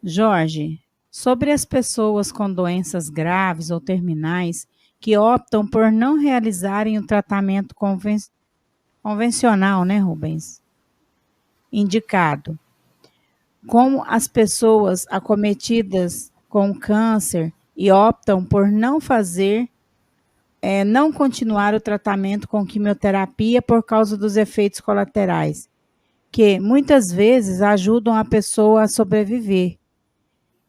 Jorge, sobre as pessoas com doenças graves ou terminais que optam por não realizarem o tratamento convencional, né, Rubens? Indicado. Como as pessoas acometidas com câncer e optam por não fazer, não continuar o tratamento com quimioterapia por causa dos efeitos colaterais, que muitas vezes ajudam a pessoa a sobreviver,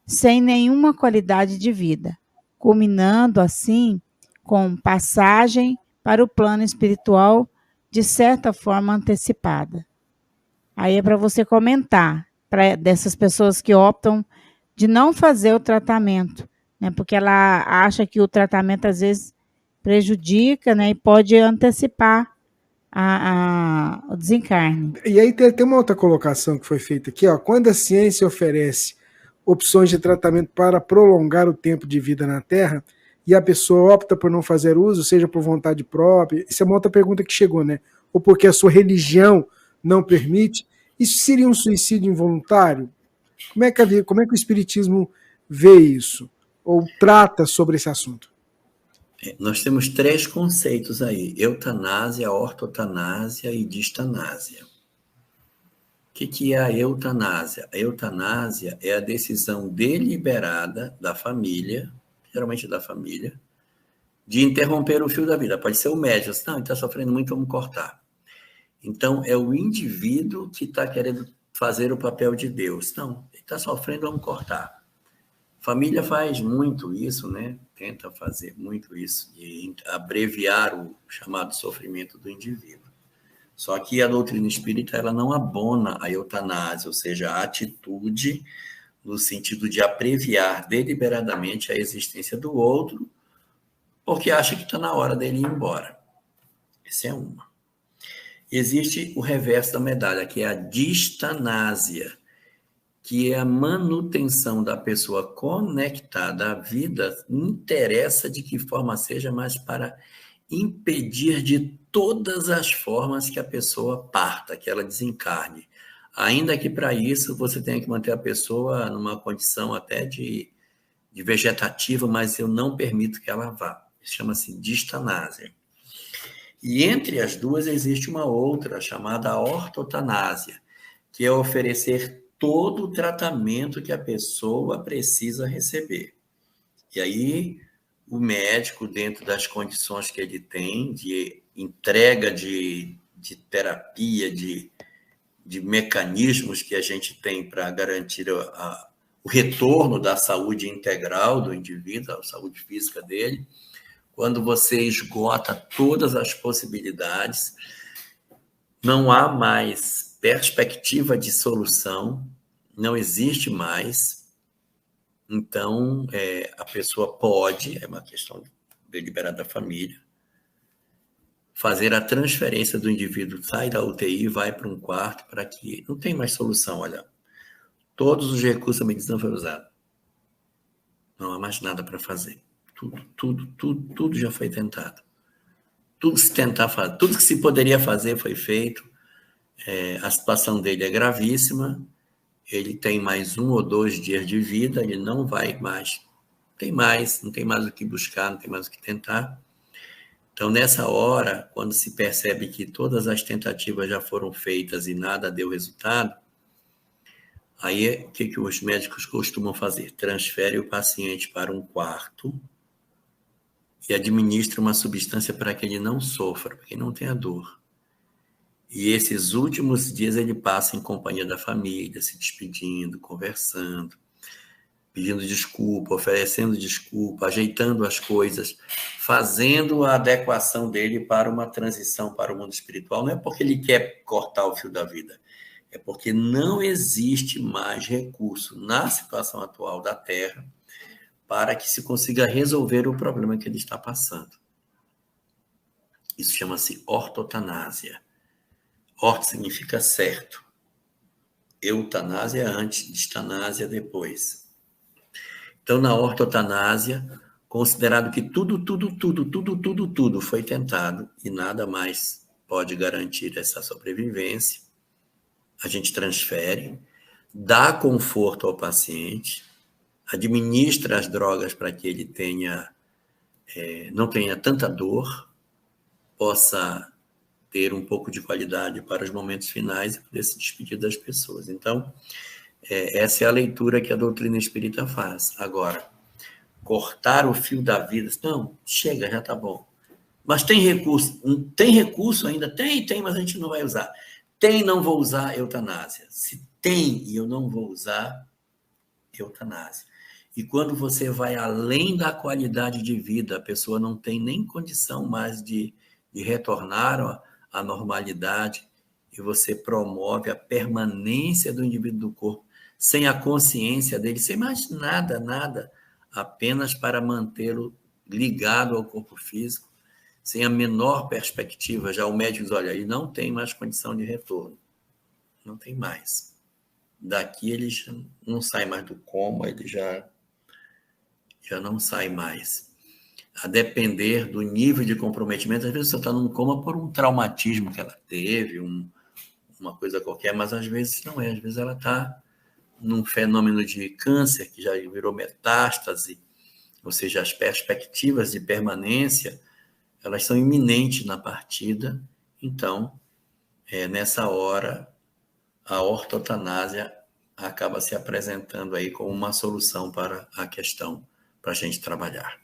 sem nenhuma qualidade de vida, culminando assim com passagem para o plano espiritual de certa forma antecipada. Aí é para você comentar, dessas pessoas que optam de não fazer o tratamento, né? Porque ela acha que o tratamento às vezes prejudica, né? E pode antecipar o desencarne. E aí tem uma outra colocação que foi feita aqui, ó. Quando a ciência oferece opções de tratamento para prolongar o tempo de vida na Terra e a pessoa opta por não fazer uso, seja por vontade própria, isso é uma outra pergunta que chegou, né? Ou porque a sua religião não permite, isso seria um suicídio involuntário? Como é que o Espiritismo vê isso? Ou trata sobre esse assunto? Nós temos 3 conceitos aí: eutanásia, ortotanásia e distanásia. O que é a eutanásia? A eutanásia é a decisão deliberada da família, geralmente da família, de interromper o fio da vida. Pode ser o médico, não, ele está sofrendo muito, vamos cortar. Então, é o indivíduo que está querendo fazer o papel de Deus. Não, ele está sofrendo, vamos cortar. Família faz muito isso, né? Tenta fazer muito isso, de abreviar o chamado sofrimento do indivíduo. Só que a doutrina espírita ela não abona a eutanásia, ou seja, a atitude no sentido de abreviar deliberadamente a existência do outro, porque acha que está na hora dele ir embora. Essa é uma. Existe o reverso da medalha, que é a distanásia, que é a manutenção da pessoa conectada à vida, não interessa de que forma seja, mas para impedir de todas as formas que a pessoa parta, que ela desencarne. Ainda que para isso você tenha que manter a pessoa numa condição até de vegetativa, mas eu não permito que ela vá. Chama-se distanásia. E entre as duas existe uma outra, chamada ortotanásia, que é oferecer todo o tratamento que a pessoa precisa receber. E aí, o médico, dentro das condições que ele tem, de entrega de terapia, de mecanismos que a gente tem para garantir o retorno da saúde integral do indivíduo, a saúde física dele, quando você esgota todas as possibilidades, não há mais perspectiva de solução, não existe mais. Então, a pessoa pode, é uma questão deliberada da família, fazer a transferência do indivíduo, sai da UTI e vai para um quarto, para que não tem mais solução. Olha, todos os recursos da medicina foram usados. Não há mais nada para fazer. Tudo já foi tentado. Tudo que se poderia fazer foi feito. A situação dele é gravíssima. Ele tem mais 1 ou 2 dias de vida, ele não vai mais. Não tem mais o que buscar, não tem mais o que tentar. Então, nessa hora, quando se percebe que todas as tentativas já foram feitas e nada deu resultado, aí o que os médicos costumam fazer? Transfere o paciente para um quarto e administra uma substância para que ele não sofra, porque ele não tenha dor. E esses últimos dias ele passa em companhia da família, se despedindo, conversando, pedindo desculpa, oferecendo desculpa, ajeitando as coisas, fazendo a adequação dele para uma transição para o mundo espiritual. Não é porque ele quer cortar o fio da vida, é porque não existe mais recurso na situação atual da Terra para que se consiga resolver o problema que ele está passando. Isso chama-se ortotanásia. Orto significa certo. Eutanásia antes, distanásia depois. Então, na ortotanásia, considerado que tudo foi tentado e nada mais pode garantir essa sobrevivência, a gente transfere, dá conforto ao paciente, administra as drogas para que ele não tenha tanta dor, possa ter um pouco de qualidade para os momentos finais e poder se despedir das pessoas. Então, essa é a leitura que a doutrina espírita faz. Agora, cortar o fio da vida, não, chega, já está bom. Mas tem recurso? Tem recurso ainda? Tem, mas a gente não vai usar. Não vou usar eutanásia. Se tem e eu não vou usar, eutanásia. E quando você vai além da qualidade de vida, a pessoa não tem nem condição mais de retornar à normalidade, e você promove a permanência do indivíduo do corpo, sem a consciência dele, sem mais nada, apenas para mantê-lo ligado ao corpo físico, sem a menor perspectiva. Já o médico diz, olha, ele não tem mais condição de retorno. Não tem mais. Daqui ele já não sai mais do coma, ele já não sai mais. A depender do nível de comprometimento, às vezes você está num coma por um traumatismo que ela teve, uma coisa qualquer, mas às vezes não é. Às vezes ela está num fenômeno de câncer que já virou metástase, ou seja, as perspectivas de permanência, elas são iminentes na partida. Então, nessa hora, a ortotanásia acaba se apresentando aí como uma solução para a questão, para a gente trabalhar.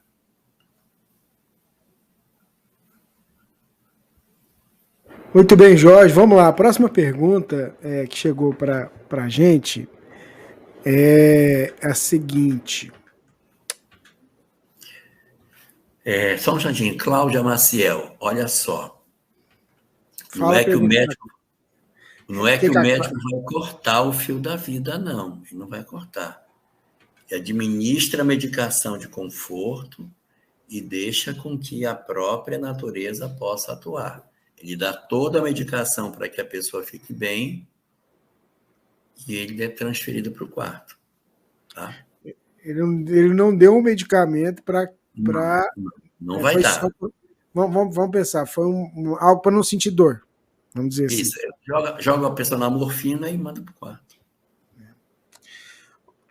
Muito bem, Jorge. Vamos lá. A próxima pergunta que chegou para a gente é a seguinte. Só um instantinho. Cláudia Maciel, olha só. Não Fala é que o médico vai Cláudia? cortar o fio da vida, não. Ele não vai cortar. Ele administra a medicação de conforto e deixa com que a própria natureza possa atuar. Ele dá toda a medicação para que a pessoa fique bem e ele é transferido para o quarto. Tá? Ele não deu um medicamento para... Não vai dar. Vamos pensar, foi algo para não sentir dor. Vamos dizer Isso, assim. joga a pessoa na morfina e manda para o quarto.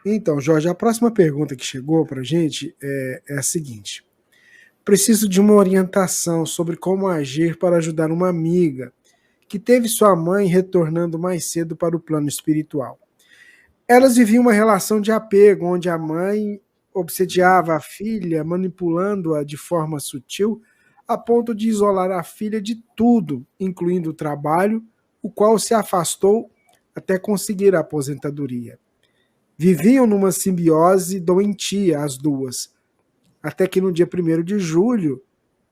Então, Jorge, a próxima pergunta que chegou para a gente é a seguinte. Preciso de uma orientação sobre como agir para ajudar uma amiga que teve sua mãe retornando mais cedo para o plano espiritual. Elas viviam uma relação de apego, onde a mãe obsediava a filha, manipulando-a de forma sutil, a ponto de isolar a filha de tudo, incluindo o trabalho, o qual se afastou até conseguir a aposentadoria. Viviam numa simbiose doentia, as duas, até que no dia 1º de julho,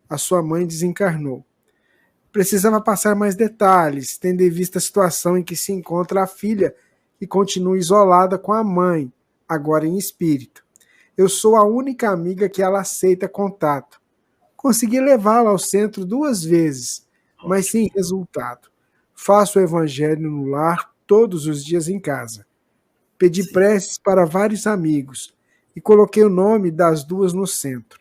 a sua mãe desencarnou. Precisava passar mais detalhes, tendo em vista a situação em que se encontra a filha, que continua isolada com a mãe, agora em espírito. Eu sou a única amiga que ela aceita contato. Consegui levá-la ao centro 2 vezes, mas sem resultado. Faço o evangelho no lar todos os dias em casa. Pedi preces para vários amigos e coloquei o nome das 2 no centro.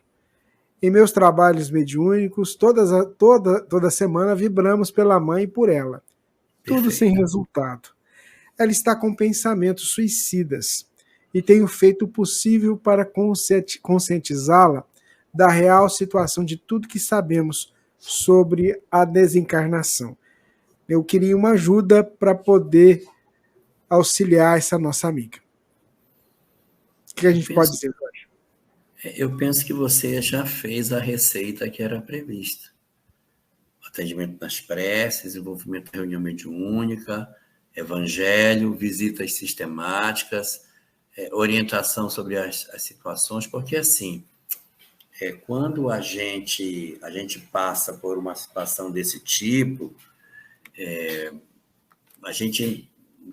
Em meus trabalhos mediúnicos, toda semana vibramos pela mãe e por ela. Tudo Perfeito. sem resultado. Ela está com pensamentos suicidas e tenho feito o possível para conscientizá-la da real situação de tudo que sabemos sobre a desencarnação. Eu queria uma ajuda para poder auxiliar essa nossa amiga. O que a gente pode dizer, Jorge? Eu penso que você já fez a receita que era prevista. Atendimento nas preces, envolvimento na reunião mediúnica, evangelho, visitas sistemáticas, orientação sobre as situações, porque assim, quando a gente passa por uma situação desse tipo,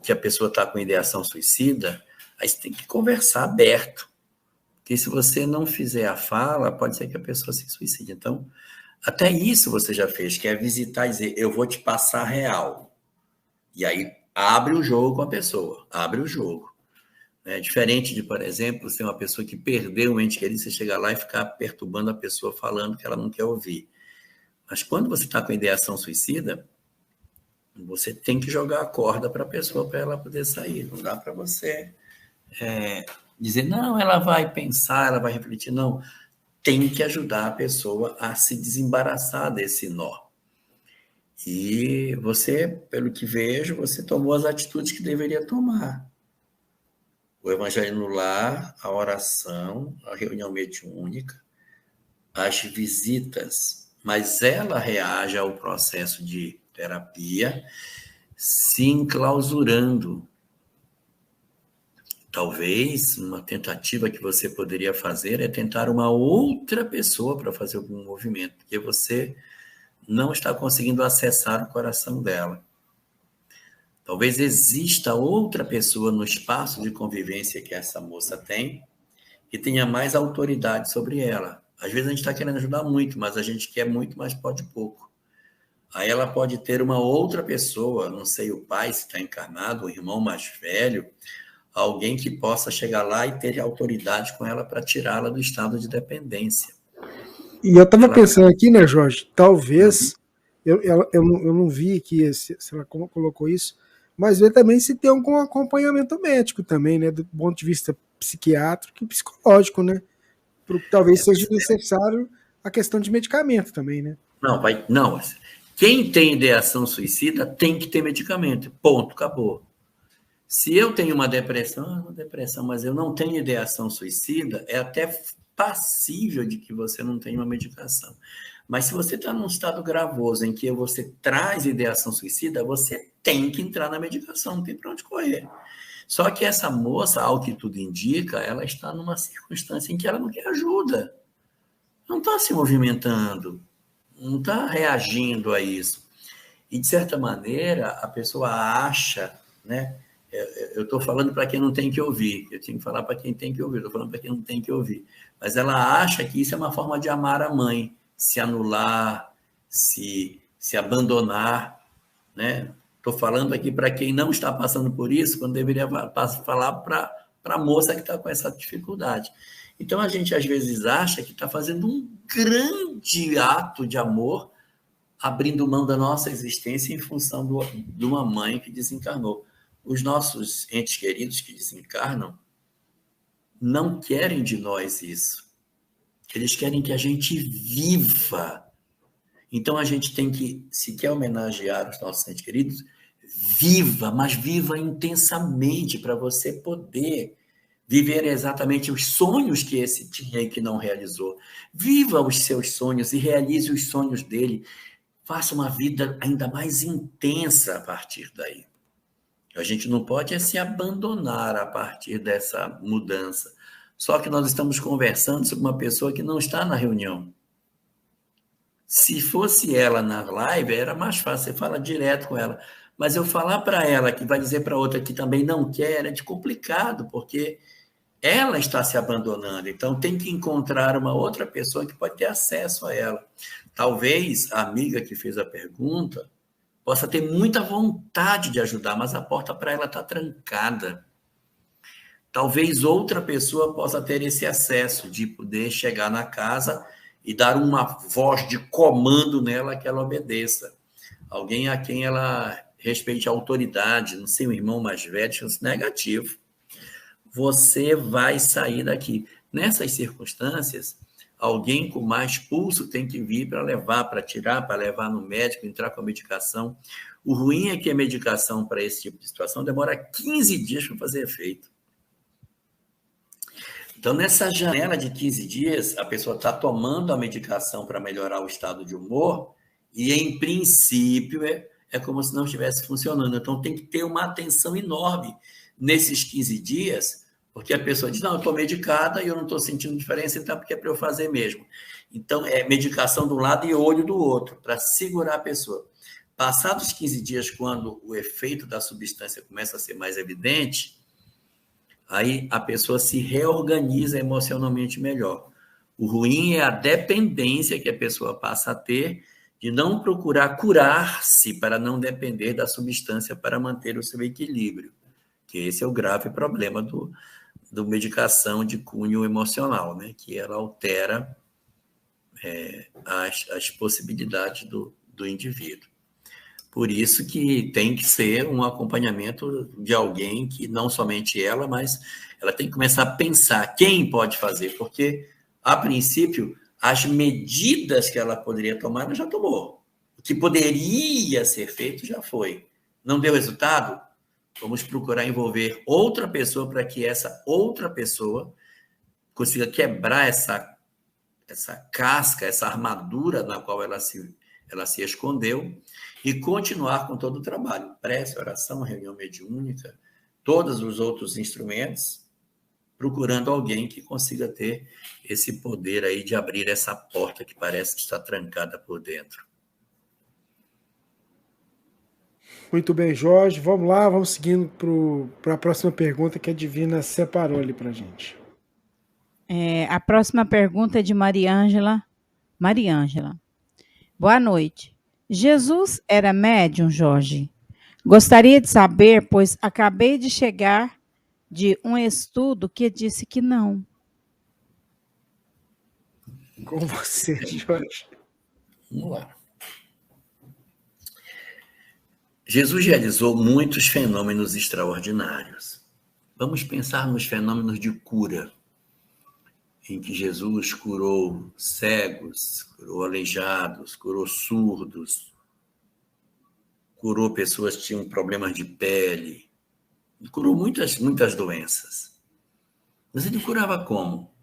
que a pessoa está com ideação suicida, aí você tem que conversar aberto. Porque se você não fizer a fala, pode ser que a pessoa se suicide. Então, até isso você já fez, que é visitar e dizer, eu vou te passar real. E aí, abre o jogo com a pessoa, abre o jogo. Diferente de, por exemplo, ser uma pessoa que perdeu um ente querido, você chegar lá e ficar perturbando a pessoa falando que ela não quer ouvir. Mas quando você está com ideação suicida, você tem que jogar a corda para a pessoa, para ela poder sair. Não dá para você dizer, não, ela vai pensar, ela vai refletir. Não, tem que ajudar a pessoa a se desembaraçar desse nó. E você, pelo que vejo, você tomou as atitudes que deveria tomar. O evangelho no lar, a oração, a reunião mediúnica, as visitas, mas ela reage ao processo de terapia se enclausurando. Talvez uma tentativa que você poderia fazer é tentar uma outra pessoa para fazer algum movimento, porque você não está conseguindo acessar o coração dela. Talvez exista outra pessoa no espaço de convivência que essa moça tem, que tenha mais autoridade sobre ela. Às vezes a gente está querendo ajudar muito, mas a gente quer muito, mas pode pouco. Aí ela pode ter uma outra pessoa, não sei, o pai, se está encarnado, o irmão mais velho, alguém que possa chegar lá e ter autoridade com ela para tirá-la do estado de dependência. E eu estava pensando aqui, né, Jorge, talvez, eu não vi aqui se ela colocou isso, mas ver também se tem algum acompanhamento médico também, né, do ponto de vista psiquiátrico e psicológico, né? talvez seja necessário a questão de medicamento também, né? Não. Quem tem ideação suicida tem que ter medicamento. Ponto, acabou. Se eu tenho uma depressão, mas eu não tenho ideação suicida, é até passível de que você não tenha uma medicação. Mas se você está num estado gravoso em que você traz ideação suicida, você tem que entrar na medicação, não tem para onde correr. Só que essa moça, ao que tudo indica, ela está numa circunstância em que ela não quer ajuda. Não está se movimentando, não está reagindo a isso. E, de certa maneira, a pessoa acha, né? Eu estou falando para quem não tem que ouvir, eu tenho que falar para quem tem que ouvir, estou falando para quem não tem que ouvir. Mas ela acha que isso é uma forma de amar a mãe, se anular, se abandonar, né? Estou falando aqui para quem não está passando por isso, quando deveria falar para a moça que está com essa dificuldade. Então, a gente, às vezes, acha que está fazendo um grande ato de amor, abrindo mão da nossa existência em função de uma mãe que desencarnou. Os nossos entes queridos que desencarnam não querem de nós isso. Eles querem que a gente viva. Então, a gente tem que, se quer homenagear os nossos entes queridos, viva, mas viva intensamente para você poder viver exatamente os sonhos que esse tinha e que não realizou. Viva os seus sonhos e realize os sonhos dele. Faça uma vida ainda mais intensa a partir daí. A gente não pode se abandonar a partir dessa mudança. Só que nós estamos conversando sobre uma pessoa que não está na reunião. Se fosse ela na live, era mais fácil, você fala direto com ela. Mas eu falar para ela que vai dizer para outra que também não quer, é de complicado, porque ela está se abandonando. Então, tem que encontrar uma outra pessoa que pode ter acesso a ela. Talvez a amiga que fez a pergunta possa ter muita vontade de ajudar, mas a porta para ela está trancada. Talvez outra pessoa possa ter esse acesso de poder chegar na casa e dar uma voz de comando nela que ela obedeça. Alguém a quem ela respeite a autoridade, não sei, um irmão mais velho, chance negativo. Você vai sair daqui. Nessas circunstâncias, alguém com mais pulso tem que vir para levar, para tirar, para levar no médico, entrar com a medicação. O ruim é que a medicação para esse tipo de situação demora 15 dias para fazer efeito. Então, nessa janela de 15 dias, a pessoa está tomando a medicação para melhorar o estado de humor e, em princípio, é como se não estivesse funcionando. Então, tem que ter uma atenção enorme nesses 15 dias, porque a pessoa diz, não, eu estou medicada e eu não estou sentindo diferença, então porque é para eu fazer mesmo. Então, é medicação de um lado e olho do outro, para segurar a pessoa. Passados 15 dias, quando o efeito da substância começa a ser mais evidente, aí a pessoa se reorganiza emocionalmente melhor. O ruim é a dependência que a pessoa passa a ter de não procurar curar-se para não depender da substância para manter o seu equilíbrio, que esse é o grave problema do medicação de cunho emocional, né? Que ela altera as possibilidades do indivíduo. Por isso que tem que ser um acompanhamento de alguém que não somente ela, mas ela tem que começar a pensar quem pode fazer, porque, a princípio, as medidas que ela poderia tomar, ela já tomou. O que poderia ser feito já foi. Não deu resultado? Vamos procurar envolver outra pessoa para que essa outra pessoa consiga quebrar essa casca, essa armadura na qual ela se escondeu e continuar com todo o trabalho. Prece, oração, reunião mediúnica, todos os outros instrumentos, procurando alguém que consiga ter esse poder aí de abrir essa porta que parece que está trancada por dentro. Muito bem, Jorge. Vamos lá, vamos seguindo para a próxima pergunta que a Divina separou ali para a gente. A próxima pergunta é de Maria Ângela. Boa noite. Jesus era médium, Jorge? Gostaria de saber, pois acabei de chegar de um estudo que disse que não. Com você, Jorge. Vamos lá. Jesus realizou muitos fenômenos extraordinários. Vamos pensar nos fenômenos de cura. em que Jesus curou cegos, curou aleijados, curou surdos, curou pessoas que tinham problemas de pele, curou muitas doenças. Mas ele curava como?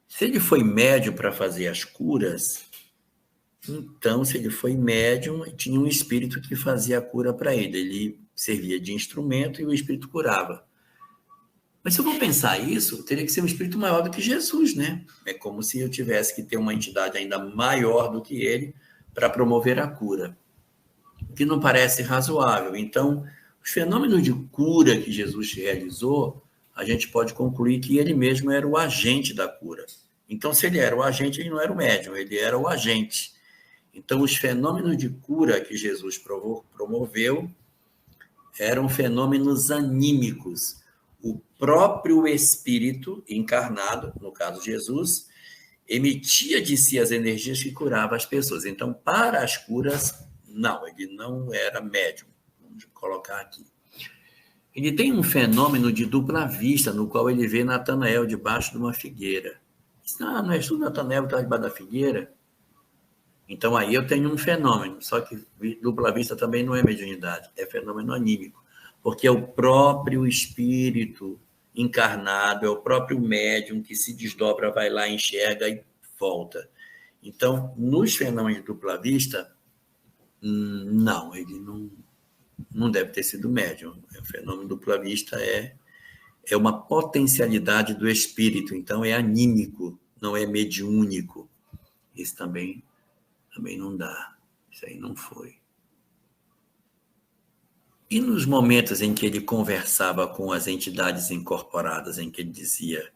Se ele foi médium para fazer as curas, então, se ele foi médium, tinha um espírito que fazia a cura para ele. Ele servia de instrumento e o espírito curava. Mas se eu vou pensar isso, teria que ser um espírito maior do que Jesus, né? É como se eu tivesse que ter uma entidade ainda maior do que ele para promover a cura, o que não parece razoável. Então, os fenômenos de cura que Jesus realizou, a gente pode concluir que ele mesmo era o agente da cura. Então, se ele era o agente, ele não era o médium, ele era o agente. Então, os fenômenos de cura que Jesus promoveu eram fenômenos anímicos. O próprio Espírito encarnado, no caso de Jesus, emitia de si as energias que curavam as pessoas. Então, para as curas, não, ele não era médium. Vamos colocar aqui. Ele tem um fenômeno de dupla vista, no qual ele vê Natanael debaixo de uma figueira. Diz, não és tu, Natanael, que está debaixo da figueira? Então, aí eu tenho um fenômeno, só que dupla vista também não é mediunidade, é fenômeno anímico. Porque é o próprio espírito encarnado, é o próprio médium que se desdobra, vai lá, enxerga e volta. Então, nos fenômenos de dupla vista, não, ele não deve ter sido médium. O fenômeno de dupla vista é uma potencialidade do espírito, então é anímico, não é mediúnico. Isso também não dá, isso aí não foi. E nos momentos em que ele conversava com as entidades incorporadas, em que ele dizia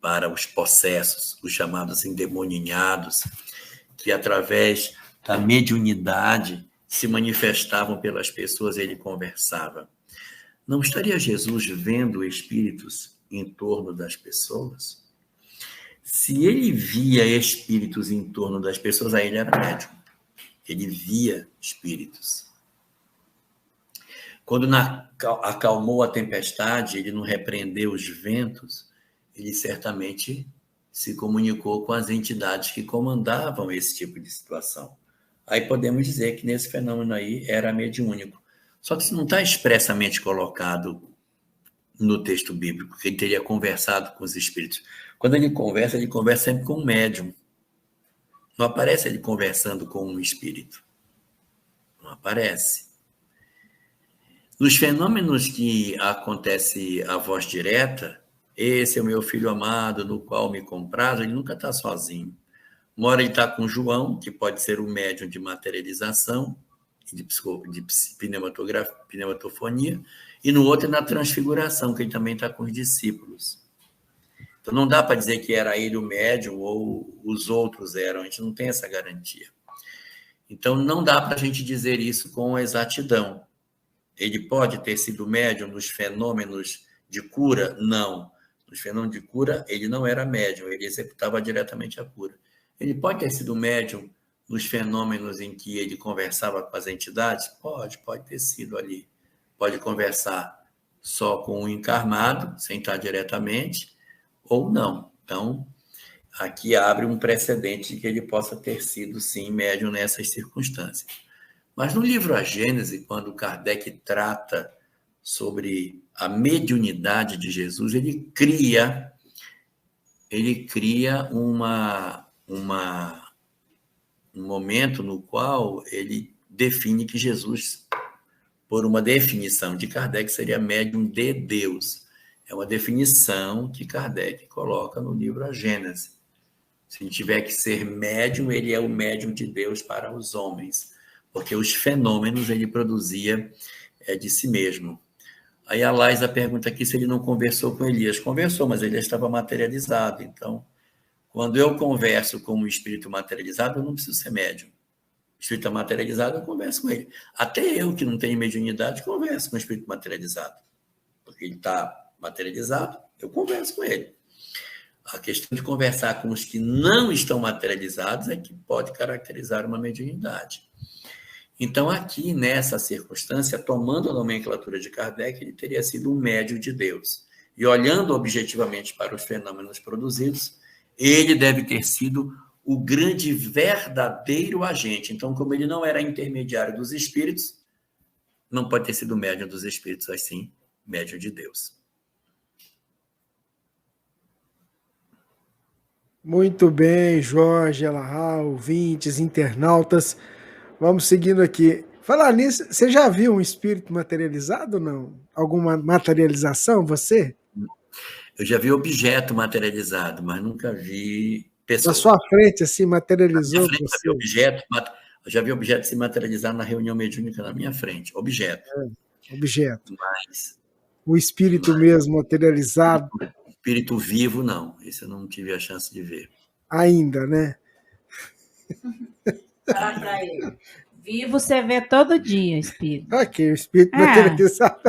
para os possessos, os chamados endemoninhados, que através da mediunidade se manifestavam pelas pessoas, ele conversava. Não estaria Jesus vendo espíritos em torno das pessoas? Se ele via espíritos em torno das pessoas, aí ele era médium. Ele via espíritos. Quando acalmou a tempestade, ele não repreendeu os ventos, ele certamente se comunicou com as entidades que comandavam esse tipo de situação. Aí podemos dizer que nesse fenômeno aí era mediúnico. Só que isso não está expressamente colocado no texto bíblico, que ele teria conversado com os espíritos. Quando ele conversa sempre com um médium. Não aparece ele conversando com um espírito. Não aparece. Nos fenômenos que acontece a voz direta, esse é o meu filho amado, no qual me comprazo, ele nunca está sozinho. Uma hora ele está com João, que pode ser o médium de materialização, de pneumatofonia, e no outro é na transfiguração, que ele também está com os discípulos. Então não dá para dizer que era ele o médium ou os outros eram, a gente não tem essa garantia. Então não dá para a gente dizer isso com exatidão. Ele pode ter sido médium nos fenômenos de cura? Não. Nos fenômenos de cura, ele não era médium, ele executava diretamente a cura. Ele pode ter sido médium nos fenômenos em que ele conversava com as entidades? Pode ter sido ali. Pode conversar só com o encarnado, sem estar diretamente, ou não. Então, aqui abre um precedente de que ele possa ter sido, sim, médium nessas circunstâncias. Mas no livro A Gênese, quando Kardec trata sobre a mediunidade de Jesus, ele cria um momento no qual ele define que Jesus, por uma definição de Kardec, seria médium de Deus. É uma definição que Kardec coloca no livro A Gênese. Se ele tiver que ser médium, ele é o médium de Deus para os homens, porque os fenômenos ele produzia de si mesmo. Aí a Laisa pergunta aqui se ele não conversou com Elias. Conversou, mas ele estava materializado. Então, quando eu converso com um espírito materializado, eu não preciso ser médium. O espírito está materializado, eu converso com ele. Até eu, que não tenho mediunidade, converso com o espírito materializado. Porque ele está materializado, eu converso com ele. A questão de conversar com os que não estão materializados é que pode caracterizar uma mediunidade. Então, aqui, nessa circunstância, tomando a nomenclatura de Kardec, ele teria sido um médium de Deus. e olhando objetivamente para os fenômenos produzidos, ele deve ter sido o grande verdadeiro agente. Então, como ele não era intermediário dos espíritos, não pode ter sido médium dos espíritos, assim, médium de Deus. Muito bem, Jorge, Elahá, ouvintes, internautas. Vamos seguindo aqui. Falar nisso, você já viu um espírito materializado ou não? Alguma materialização, você? Eu já vi objeto materializado, mas nunca vi pessoa. Na sua frente, assim, materializou frente, você? Eu já vi objeto se materializar na reunião mediúnica na minha frente. Objeto. Objeto. Mas O espírito mesmo materializado. Espírito vivo, não. Esse eu não tive a chance de ver. Ainda, né? Fala pra ele. Vivo você vê todo dia, espírito. Ok, o espírito materializado.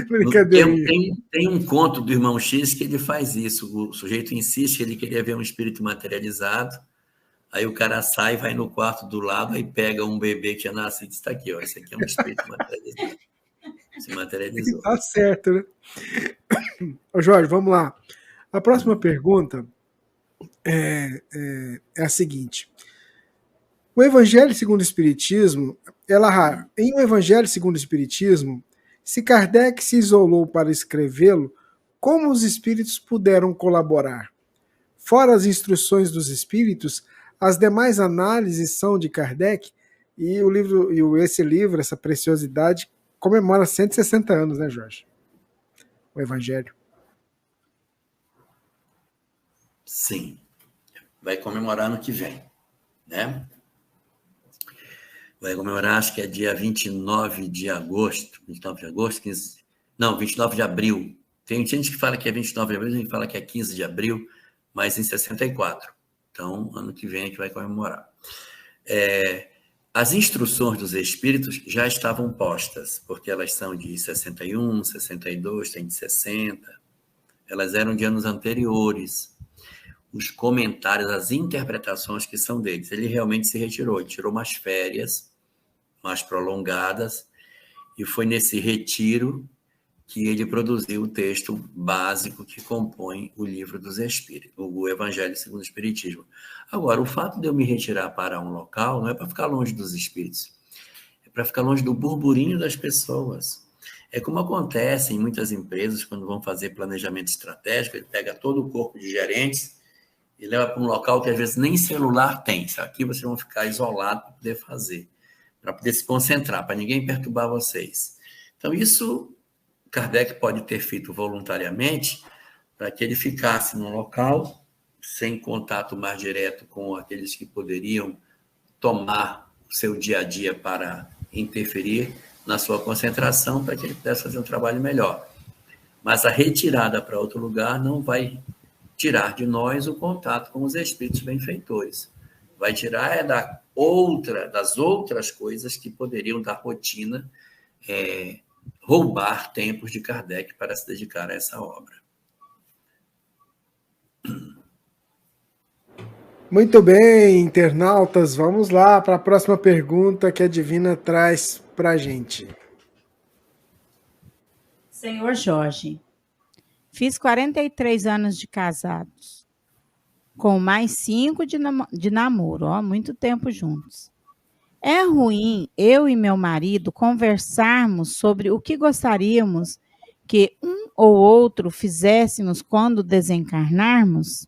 Brincadeirinha. Tem um conto do Irmão X que ele faz isso. O sujeito insiste que ele queria ver um espírito materializado. Aí o cara sai, vai no quarto do lado e pega um bebê que tinha nascido e está aqui, ó. Esse aqui é um espírito materializado. Se materializou. Tá certo, né? Ô Jorge, vamos lá. A próxima pergunta é a seguinte. O Evangelho segundo o Espiritismo, em O Evangelho segundo o Espiritismo, se Kardec se isolou para escrevê-lo, como os espíritos puderam colaborar? Fora as instruções dos espíritos, as demais análises são de Kardec, e esse livro, essa preciosidade, comemora 160 anos, né, Jorge? O Evangelho. Sim. Vai comemorar ano que vem, né? Vai comemorar, acho que é dia 29 de agosto. 29 de agosto? 15... Não, 29 de abril. Tem gente que fala que é 29 de abril, tem gente que fala que é 15 de abril, mas em 64. Então, ano que vem é que vai comemorar. As instruções dos espíritos já estavam postas, porque elas são de 61, 62, tem de 60. Elas eram de anos anteriores. Os comentários, as interpretações que são deles. Ele realmente se retirou, ele tirou umas férias mais prolongadas, e foi nesse retiro que ele produziu o texto básico que compõe o livro dos Espíritos, o Evangelho segundo o Espiritismo. Agora, o fato de eu me retirar para um local não é para ficar longe dos espíritos, é para ficar longe do burburinho das pessoas. É como acontece em muitas empresas, quando vão fazer planejamento estratégico, ele pega todo o corpo de gerentes e leva para um local que às vezes nem celular tem. Aqui vocês vão ficar isolados para poder fazer, para poder se concentrar, para ninguém perturbar vocês. Então, isso Kardec pode ter feito voluntariamente para que ele ficasse num local sem contato mais direto com aqueles que poderiam tomar o seu dia a dia para interferir na sua concentração, para que ele pudesse fazer um trabalho melhor. Mas a retirada para outro lugar não vai tirar de nós o contato com os espíritos benfeitores. Vai tirar das outras coisas que poderiam, da rotina, roubar tempos de Kardec para se dedicar a essa obra. Muito bem, internautas, vamos lá para a próxima pergunta que a Divina traz para a gente. Senhor Jorge, fiz 43 anos de casados, com mais 5 de namoro, muito tempo juntos. É ruim eu e meu marido conversarmos sobre o que gostaríamos que um ou outro fizéssemos quando desencarnarmos?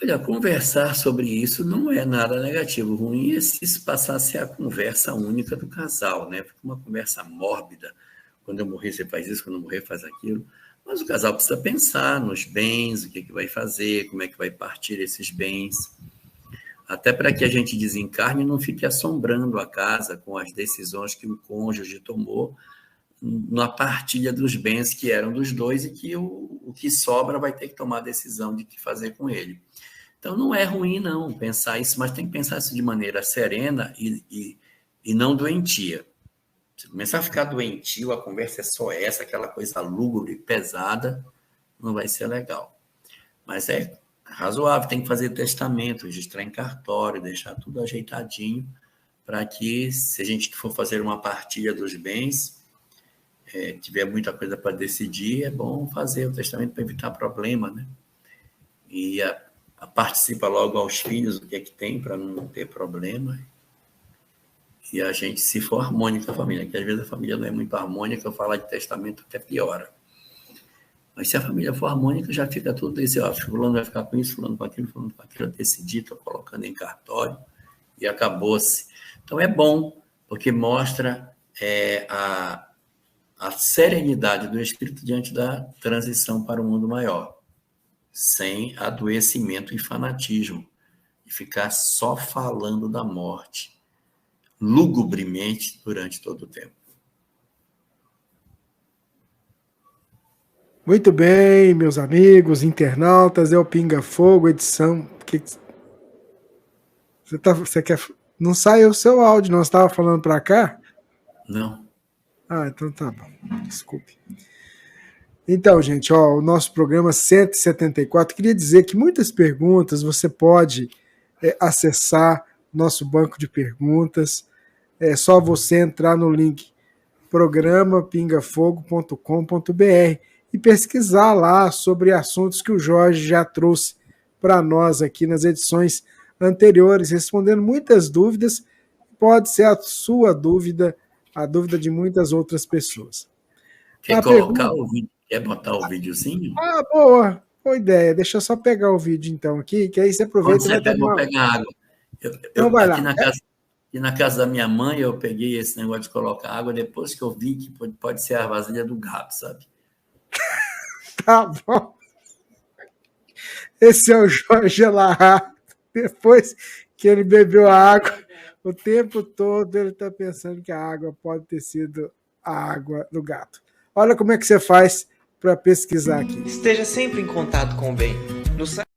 Olha, conversar sobre isso não é nada negativo. O ruim é se isso passasse a conversa única do casal, né? Fica uma conversa mórbida. Quando eu morrer, você faz isso, quando eu morrer, faz aquilo. Mas o casal precisa pensar nos bens, o que vai fazer, como é que vai partir esses bens. Até para que a gente desencarne e não fique assombrando a casa com as decisões que o cônjuge tomou na partilha dos bens que eram dos dois e que o que sobra vai ter que tomar a decisão de que fazer com ele. Então, não é ruim, não, pensar isso, mas tem que pensar isso de maneira serena e não doentia. Se começar a ficar doentio, a conversa é só essa, aquela coisa lúgubre, pesada, não vai ser legal. Mas é razoável, tem que fazer testamento, registrar em cartório, deixar tudo ajeitadinho, para que, se a gente for fazer uma partilha dos bens, tiver muita coisa para decidir, é bom fazer o testamento para evitar problema, né? E participa logo aos filhos o que é que tem para não ter problema. E a gente, se for harmônica a família, que às vezes a família não é muito harmônica, eu falar de testamento até piora. Mas se a família for harmônica, já fica tudo isso, ó, fulano vai ficar com isso, fulano com aquilo, eu decidi, estou colocando em cartório, e acabou-se. Então é bom, porque mostra a serenidade do espírito diante da transição para o mundo maior, sem adoecimento e fanatismo, e ficar só falando da morte, lugubremente durante todo o tempo. Muito bem, meus amigos, internautas, é o Pinga Fogo, edição. Você quer. Não saiu o seu áudio, não? Você estava falando para cá? Não. Ah, então tá bom. Desculpe. Então, gente, o nosso programa 174. Queria dizer que muitas perguntas você pode acessar nosso banco de perguntas. É só você entrar no link programapingafogo.com.br e pesquisar lá sobre assuntos que o Jorge já trouxe para nós aqui nas edições anteriores, respondendo muitas dúvidas. Pode ser a sua dúvida, a dúvida de muitas outras pessoas. Quer colocar o vídeo? Quer botar o videozinho? Ah, boa ideia. Deixa eu só pegar o vídeo então aqui, que aí você aproveita e vai tomar. Vou pegar água. Então vai aqui lá. Na casa da minha mãe, eu peguei esse negócio de colocar água depois que eu vi que pode ser a vasilha do gato, sabe? Tá bom. Esse é o Jorge Elahá. Depois que ele bebeu a água, o tempo todo ele está pensando que a água pode ter sido a água do gato. Olha como é que você faz para pesquisar aqui. Esteja sempre em contato com o bem. No site.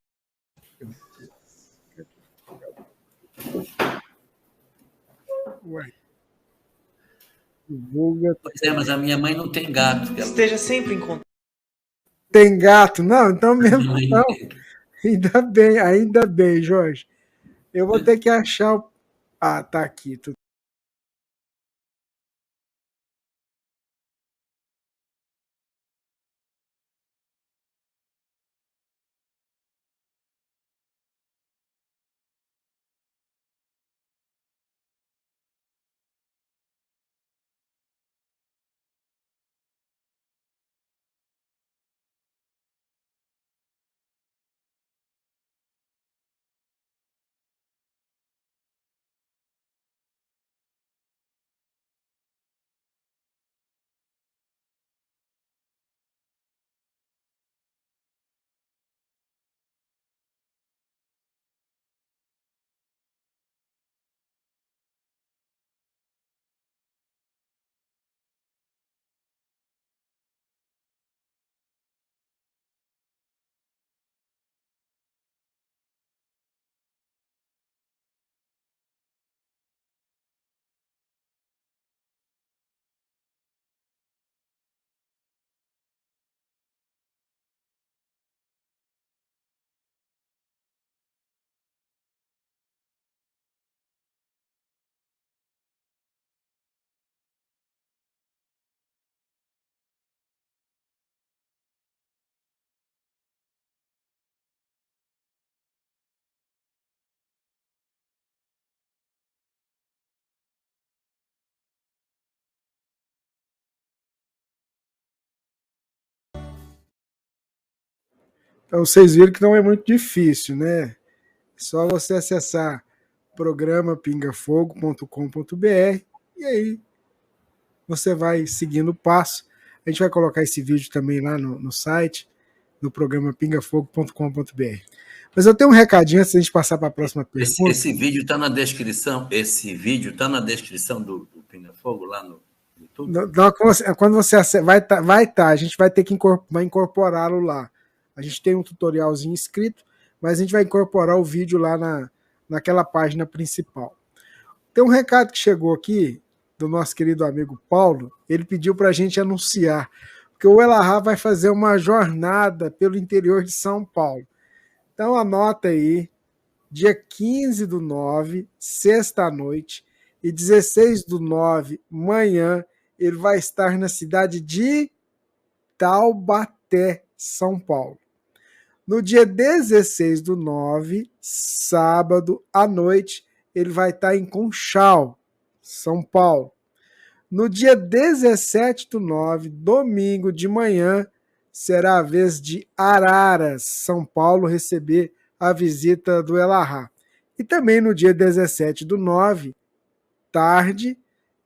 Ué. Pois mas a minha mãe não tem gato. Esteja sempre em contato. Tem gato? Não, então mesmo não. Ainda bem, Jorge. Eu vou ter que achar o... Ah, tá aqui. Então vocês viram que não é muito difícil, né? É só você acessar programapingafogo.com.br e aí você vai seguindo o passo. A gente vai colocar esse vídeo também lá no site, no programa pingafogo.com.br. Mas eu tenho um recadinho antes de a gente passar para a próxima pergunta. Esse vídeo está na descrição. Esse vídeo está na descrição do Pinga Fogo lá no YouTube? Quando você acessa, vai tá, a gente vai ter que incorporá-lo lá. A gente tem um tutorialzinho escrito, mas a gente vai incorporar o vídeo lá naquela página principal. Tem um recado que chegou aqui do nosso querido amigo Paulo. Ele pediu para a gente anunciar, porque o Elahá vai fazer uma jornada pelo interior de São Paulo. Então anota aí, dia 15/9, sexta-noite, e 16/9, manhã, ele vai estar na cidade de Taubaté, São Paulo. No dia 16/9, sábado à noite, ele vai estar em Conchal, São Paulo. No dia 17/9, domingo de manhã, será a vez de Araras, São Paulo, receber a visita do Elahá. E também no dia 17/9, tarde,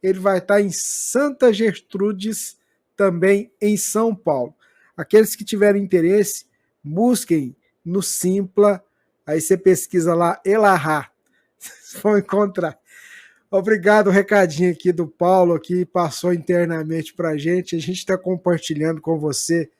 ele vai estar em Santa Gertrudes, também em São Paulo. Aqueles que tiverem interesse, busquem no Simpla, aí você pesquisa lá Elahá, vocês vão encontrar. Obrigado, o recadinho aqui do Paulo, que passou internamente para a gente está compartilhando com você,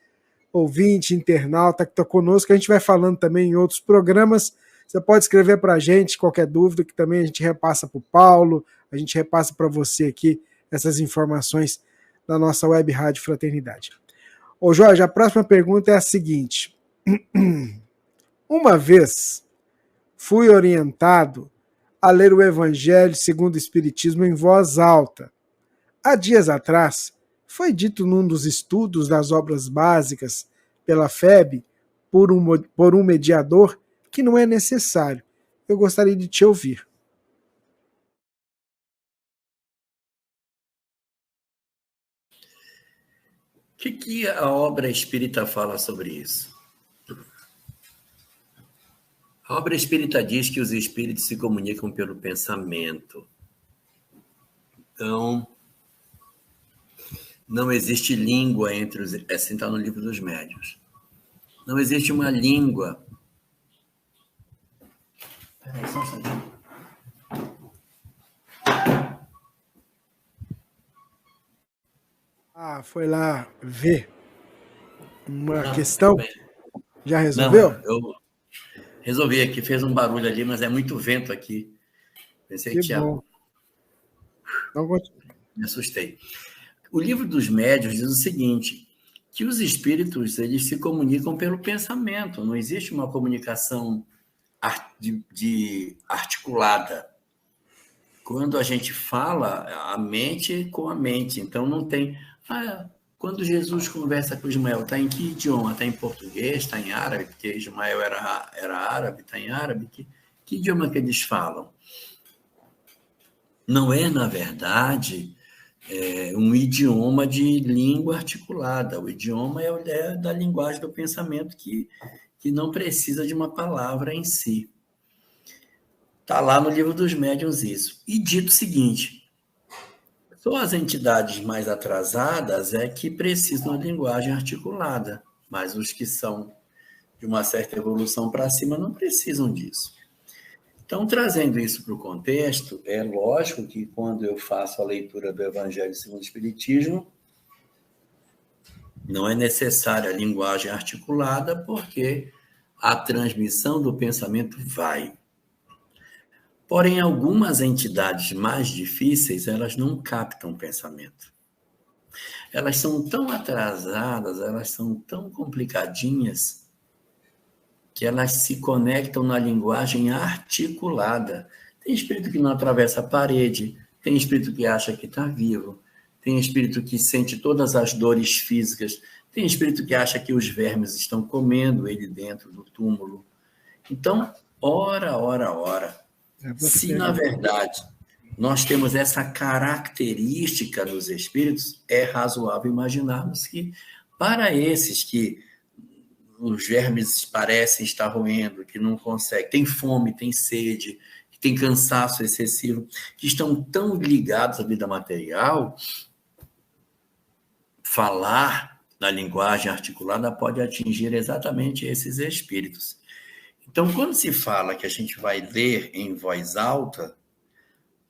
ouvinte, internauta que está conosco, a gente vai falando também em outros programas, você pode escrever para a gente qualquer dúvida, que também a gente repassa para o Paulo, a gente repassa para você aqui essas informações da nossa Web Rádio Fraternidade. Ô Jorge, a próxima pergunta é a seguinte. Uma vez fui orientado a ler o Evangelho segundo o Espiritismo em voz alta. Há dias atrás, foi dito num dos estudos das obras básicas pela FEB, por um mediador, que não é necessário. Eu gostaria de te ouvir. O que a obra espírita fala sobre isso? A obra espírita diz que os espíritos se comunicam pelo pensamento. Então, não existe língua entre os... Assim está no Livro dos Médiuns. Não existe uma língua. Peraí, só um segundo. Foi lá ver uma questão. Já resolveu? Não, eu resolvi aqui, fez um barulho ali, mas é muito vento aqui. Pensei que tinha... bom. Então, me assustei. O Livro dos Médiuns diz o seguinte, que os espíritos eles se comunicam pelo pensamento, não existe uma comunicação articulada. Quando a gente fala, a mente com a mente, então não tem... quando Jesus conversa com Ismael, está em que idioma? Está em português, está em árabe, porque Ismael era árabe, está em árabe. Que idioma que eles falam? Não é, na verdade, um idioma de língua articulada. O idioma é da linguagem do pensamento que não precisa de uma palavra em si. Está lá no Livro dos Médiuns isso. E dito o seguinte, só as entidades mais atrasadas é que precisam de linguagem articulada, mas os que são de uma certa evolução para cima não precisam disso. Então, trazendo isso para o contexto, é lógico que quando eu faço a leitura do Evangelho segundo o Espiritismo, não é necessária a linguagem articulada, porque a transmissão do pensamento vai. Porém, algumas entidades mais difíceis, elas não captam pensamento. Elas são tão atrasadas, elas são tão complicadinhas, que elas se conectam na linguagem articulada. Tem espírito que não atravessa a parede, tem espírito que acha que está vivo, tem espírito que sente todas as dores físicas, tem espírito que acha que os vermes estão comendo ele dentro do túmulo. Então, ora. Se, na verdade, nós temos essa característica dos espíritos, é razoável imaginarmos que, para esses que os vermes parecem estar roendo, que não conseguem, tem fome, tem sede, que tem cansaço excessivo, que estão tão ligados à vida material, falar na linguagem articulada pode atingir exatamente esses espíritos. Então, quando se fala que a gente vai ler em voz alta,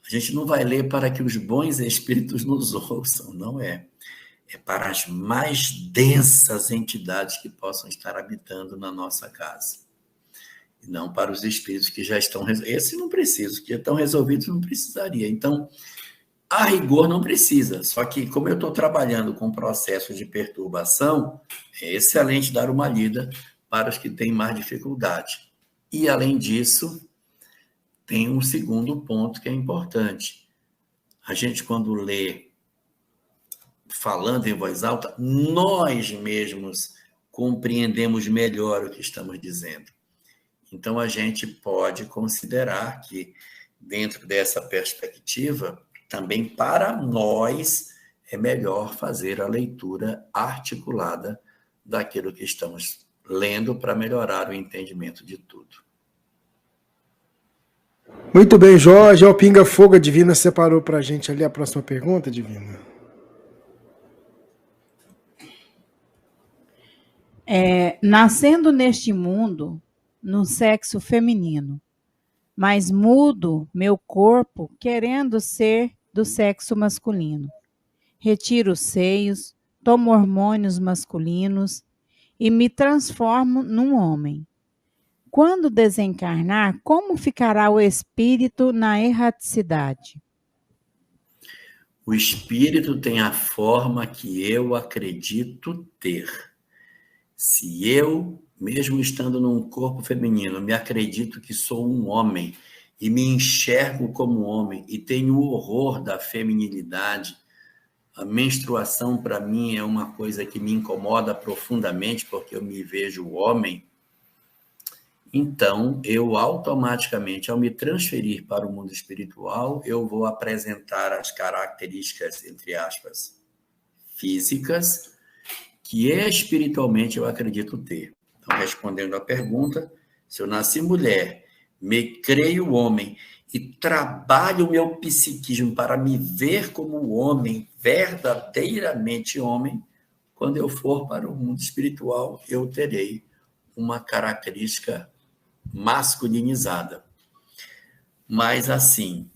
a gente não vai ler para que os bons espíritos nos ouçam, não é. É para as mais densas entidades que possam estar habitando na nossa casa. E não para os espíritos que já estão resolvidos. Esses não precisam, que já estão resolvidos não precisaria. Então, a rigor não precisa. Só que, como eu estou trabalhando com processos de perturbação, é excelente dar uma lida para os que têm mais dificuldade. E, além disso, tem um segundo ponto que é importante. A gente, quando lê falando em voz alta, nós mesmos compreendemos melhor o que estamos dizendo. Então, a gente pode considerar que, dentro dessa perspectiva, também para nós é melhor fazer a leitura articulada daquilo que estamos lendo para melhorar o entendimento de tudo. Muito bem, Jorge. O Pinga Fogo, a Divina separou para a gente ali a próxima pergunta, Divina. Nascendo neste mundo, no sexo feminino, mas mudo meu corpo querendo ser do sexo masculino. Retiro os seios, tomo hormônios masculinos e me transformo num homem. Quando desencarnar, como ficará o espírito na erraticidade? O espírito tem a forma que eu acredito ter. Se eu, mesmo estando num corpo feminino, me acredito que sou um homem e me enxergo como homem e tenho horror da feminilidade, a menstruação para mim é uma coisa que me incomoda profundamente porque eu me vejo homem, então eu automaticamente, ao me transferir para o mundo espiritual, eu vou apresentar as características, entre aspas, físicas, que espiritualmente eu acredito ter. Então, respondendo à pergunta, se eu nasci mulher, me creio homem e trabalho o meu psiquismo para me ver como homem, verdadeiramente homem, quando eu for para o mundo espiritual, eu terei uma característica masculinizada. Mas assim,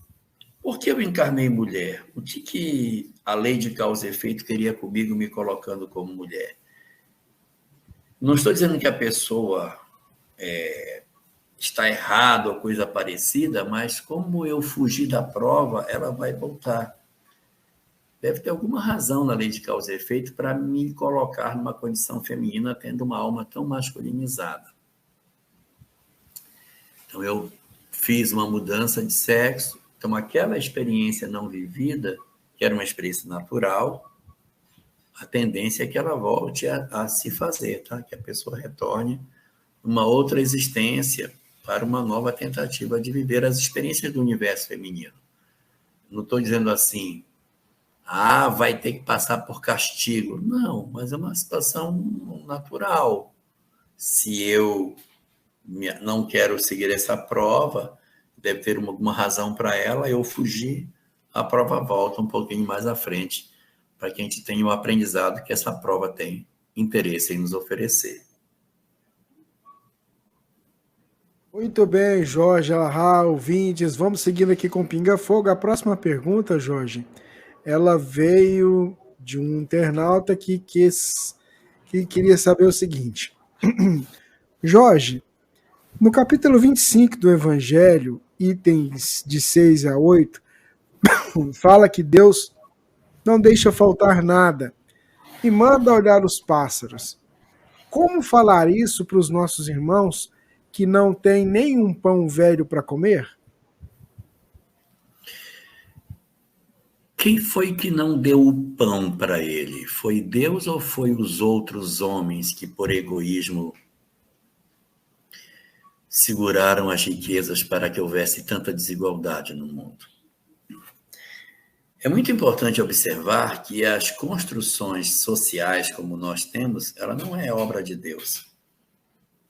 por que eu encarnei mulher? O que a lei de causa e efeito queria comigo me colocando como mulher? Não estou dizendo que a pessoa está errada ou coisa parecida, mas como eu fugi da prova, ela vai voltar. Deve ter alguma razão na lei de causa e efeito para me colocar numa condição feminina, tendo uma alma tão masculinizada. Então, eu fiz uma mudança de sexo. Então, aquela experiência não vivida, que era uma experiência natural, a tendência é que ela volte a se fazer, tá? Que a pessoa retorne uma outra existência para uma nova tentativa de viver as experiências do universo feminino. Não estou dizendo assim, vai ter que passar por castigo. Não, mas é uma situação natural. Se eu não quero seguir essa prova, deve ter alguma razão para ela, eu fugir, a prova volta um pouquinho mais à frente, para que a gente tenha o aprendizado que essa prova tem interesse em nos oferecer. Muito bem, Jorge, ouvintes, vamos seguindo aqui com Pinga Fogo. A próxima pergunta, Jorge, ela veio de um internauta que queria saber o seguinte. Jorge, no capítulo 25 do Evangelho, itens de 6 a 8, fala que Deus não deixa faltar nada e manda olhar os pássaros. Como falar isso para os nossos irmãos que não têm nenhum pão velho para comer? Quem foi que não deu o pão para ele? Foi Deus ou foi os outros homens que, por egoísmo, seguraram as riquezas para que houvesse tanta desigualdade no mundo? É muito importante observar que as construções sociais como nós temos, ela não é obra de Deus.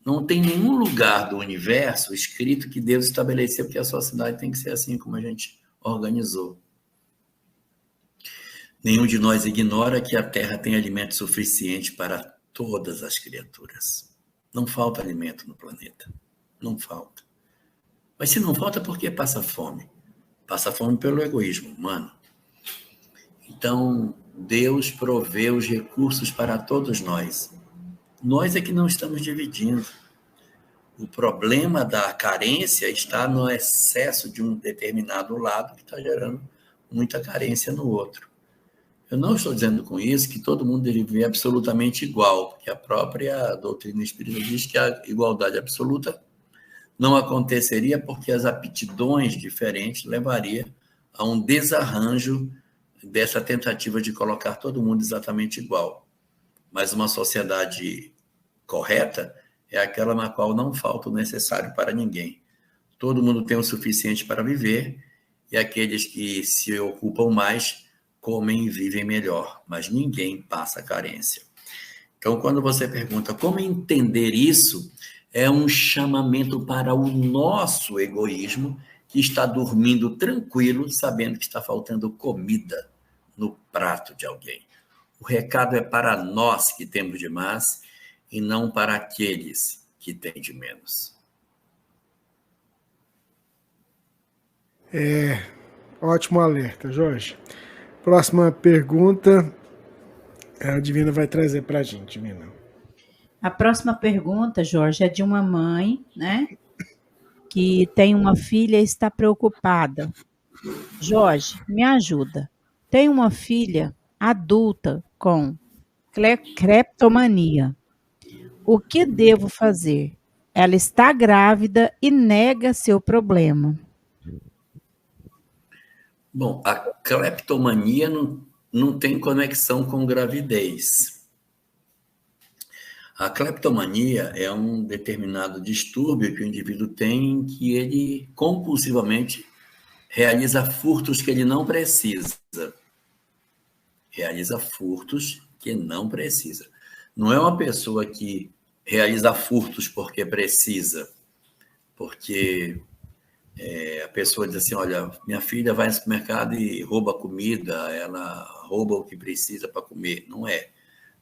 Não tem nenhum lugar do universo escrito que Deus estabeleceu que a sociedade tem que ser assim como a gente organizou. Nenhum de nós ignora que a Terra tem alimento suficiente para todas as criaturas. Não falta alimento no planeta. Não falta. Mas se não falta, por que passa fome? Passa fome pelo egoísmo humano. Então, Deus provê os recursos para todos nós. Nós é que não estamos dividindo. O problema da carência está no excesso de um determinado lado que está gerando muita carência no outro. Eu não estou dizendo com isso que todo mundo deve viver absolutamente igual, porque a própria doutrina espírita diz que a igualdade absoluta não aconteceria porque as aptidões diferentes levariam a um desarranjo dessa tentativa de colocar todo mundo exatamente igual. Mas uma sociedade correta é aquela na qual não falta o necessário para ninguém. Todo mundo tem o suficiente para viver, e aqueles que se ocupam mais comem e vivem melhor, mas ninguém passa carência. Então, quando você pergunta como entender isso, é um chamamento para o nosso egoísmo, que está dormindo tranquilo, sabendo que está faltando comida no prato de alguém. O recado é para nós que temos de mais e não para aqueles que têm de menos. Ótimo alerta, Jorge. Próxima pergunta, a Divina vai trazer para a gente, Divina. A próxima pergunta, Jorge, é de uma mãe, né? Que tem uma filha e está preocupada. Jorge, me ajuda. Tem uma filha adulta com cleptomania. O que devo fazer? Ela está grávida e nega seu problema. Bom, a cleptomania não tem conexão com gravidez. A cleptomania é um determinado distúrbio que o indivíduo tem, que ele compulsivamente realiza furtos que ele não precisa. Realiza furtos que não precisa. Não é uma pessoa que realiza furtos porque precisa, porque a pessoa diz assim, olha, minha filha vai no supermercado e rouba comida, ela rouba o que precisa para comer. Não é.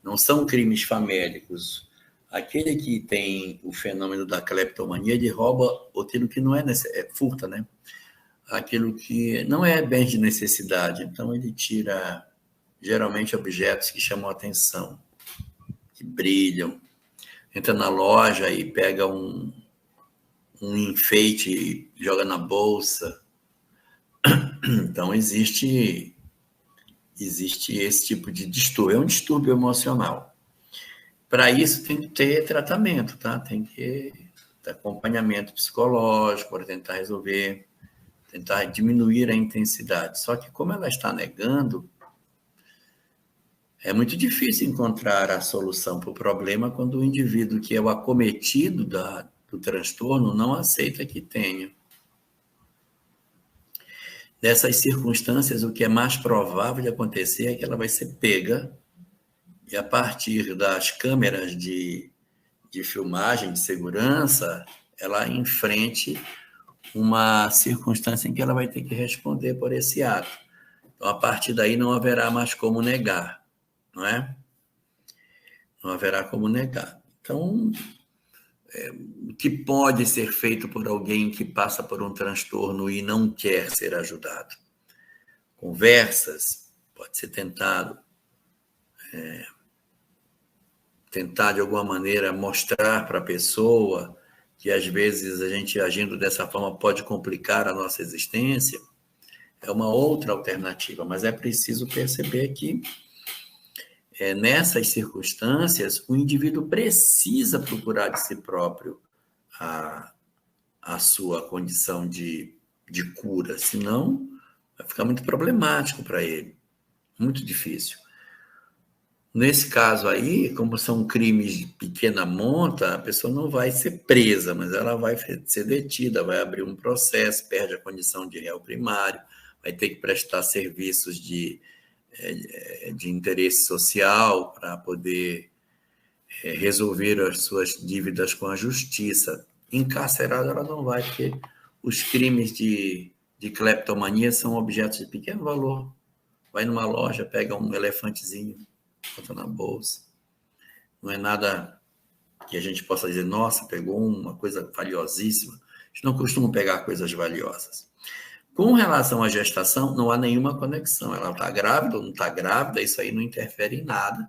Não são crimes famélicos. Aquele que tem o fenômeno da cleptomania, ele rouba aquilo que não é furta, né? Aquilo que não é bem de necessidade. Então, ele tira, geralmente, objetos que chamam a atenção, que brilham. Entra na loja e pega um enfeite e joga na bolsa. Então, existe esse tipo de distúrbio. É um distúrbio emocional. Para isso, tem que ter tratamento, tá? Tem que ter acompanhamento psicológico para tentar resolver, tentar diminuir a intensidade. Só que, como ela está negando, é muito difícil encontrar a solução para o problema quando o indivíduo que é o acometido do transtorno não aceita que tenha. Nessas circunstâncias, o que é mais provável de acontecer é que ela vai ser pega e, a partir das câmeras de filmagem, de segurança, ela enfrente uma circunstância em que ela vai ter que responder por esse ato. Então, a partir daí, não haverá mais como negar, não é? Não haverá como negar. Então, o que pode ser feito por alguém que passa por um transtorno e não quer ser ajudado? Conversas, pode ser tentado. Tentar, de alguma maneira, mostrar para a pessoa que, às vezes, a gente agindo dessa forma pode complicar a nossa existência. É uma outra alternativa, mas é preciso perceber que, nessas circunstâncias, o indivíduo precisa procurar de si próprio a sua condição de cura, senão vai ficar muito problemático para ele, muito difícil. Nesse caso aí, como são crimes de pequena monta, a pessoa não vai ser presa, mas ela vai ser detida, vai abrir um processo, perde a condição de réu primário, vai ter que prestar serviços de interesse social para poder resolver as suas dívidas com a justiça. Encarcerada ela não vai, porque os crimes de cleptomania são objetos de pequeno valor. Vai numa loja, pega um elefantezinho, bota na bolsa. Não é nada que a gente possa dizer, nossa, pegou uma coisa valiosíssima. A gente não costuma pegar coisas valiosas. Com relação à gestação, não há nenhuma conexão. Ela está grávida ou não está grávida, isso aí não interfere em nada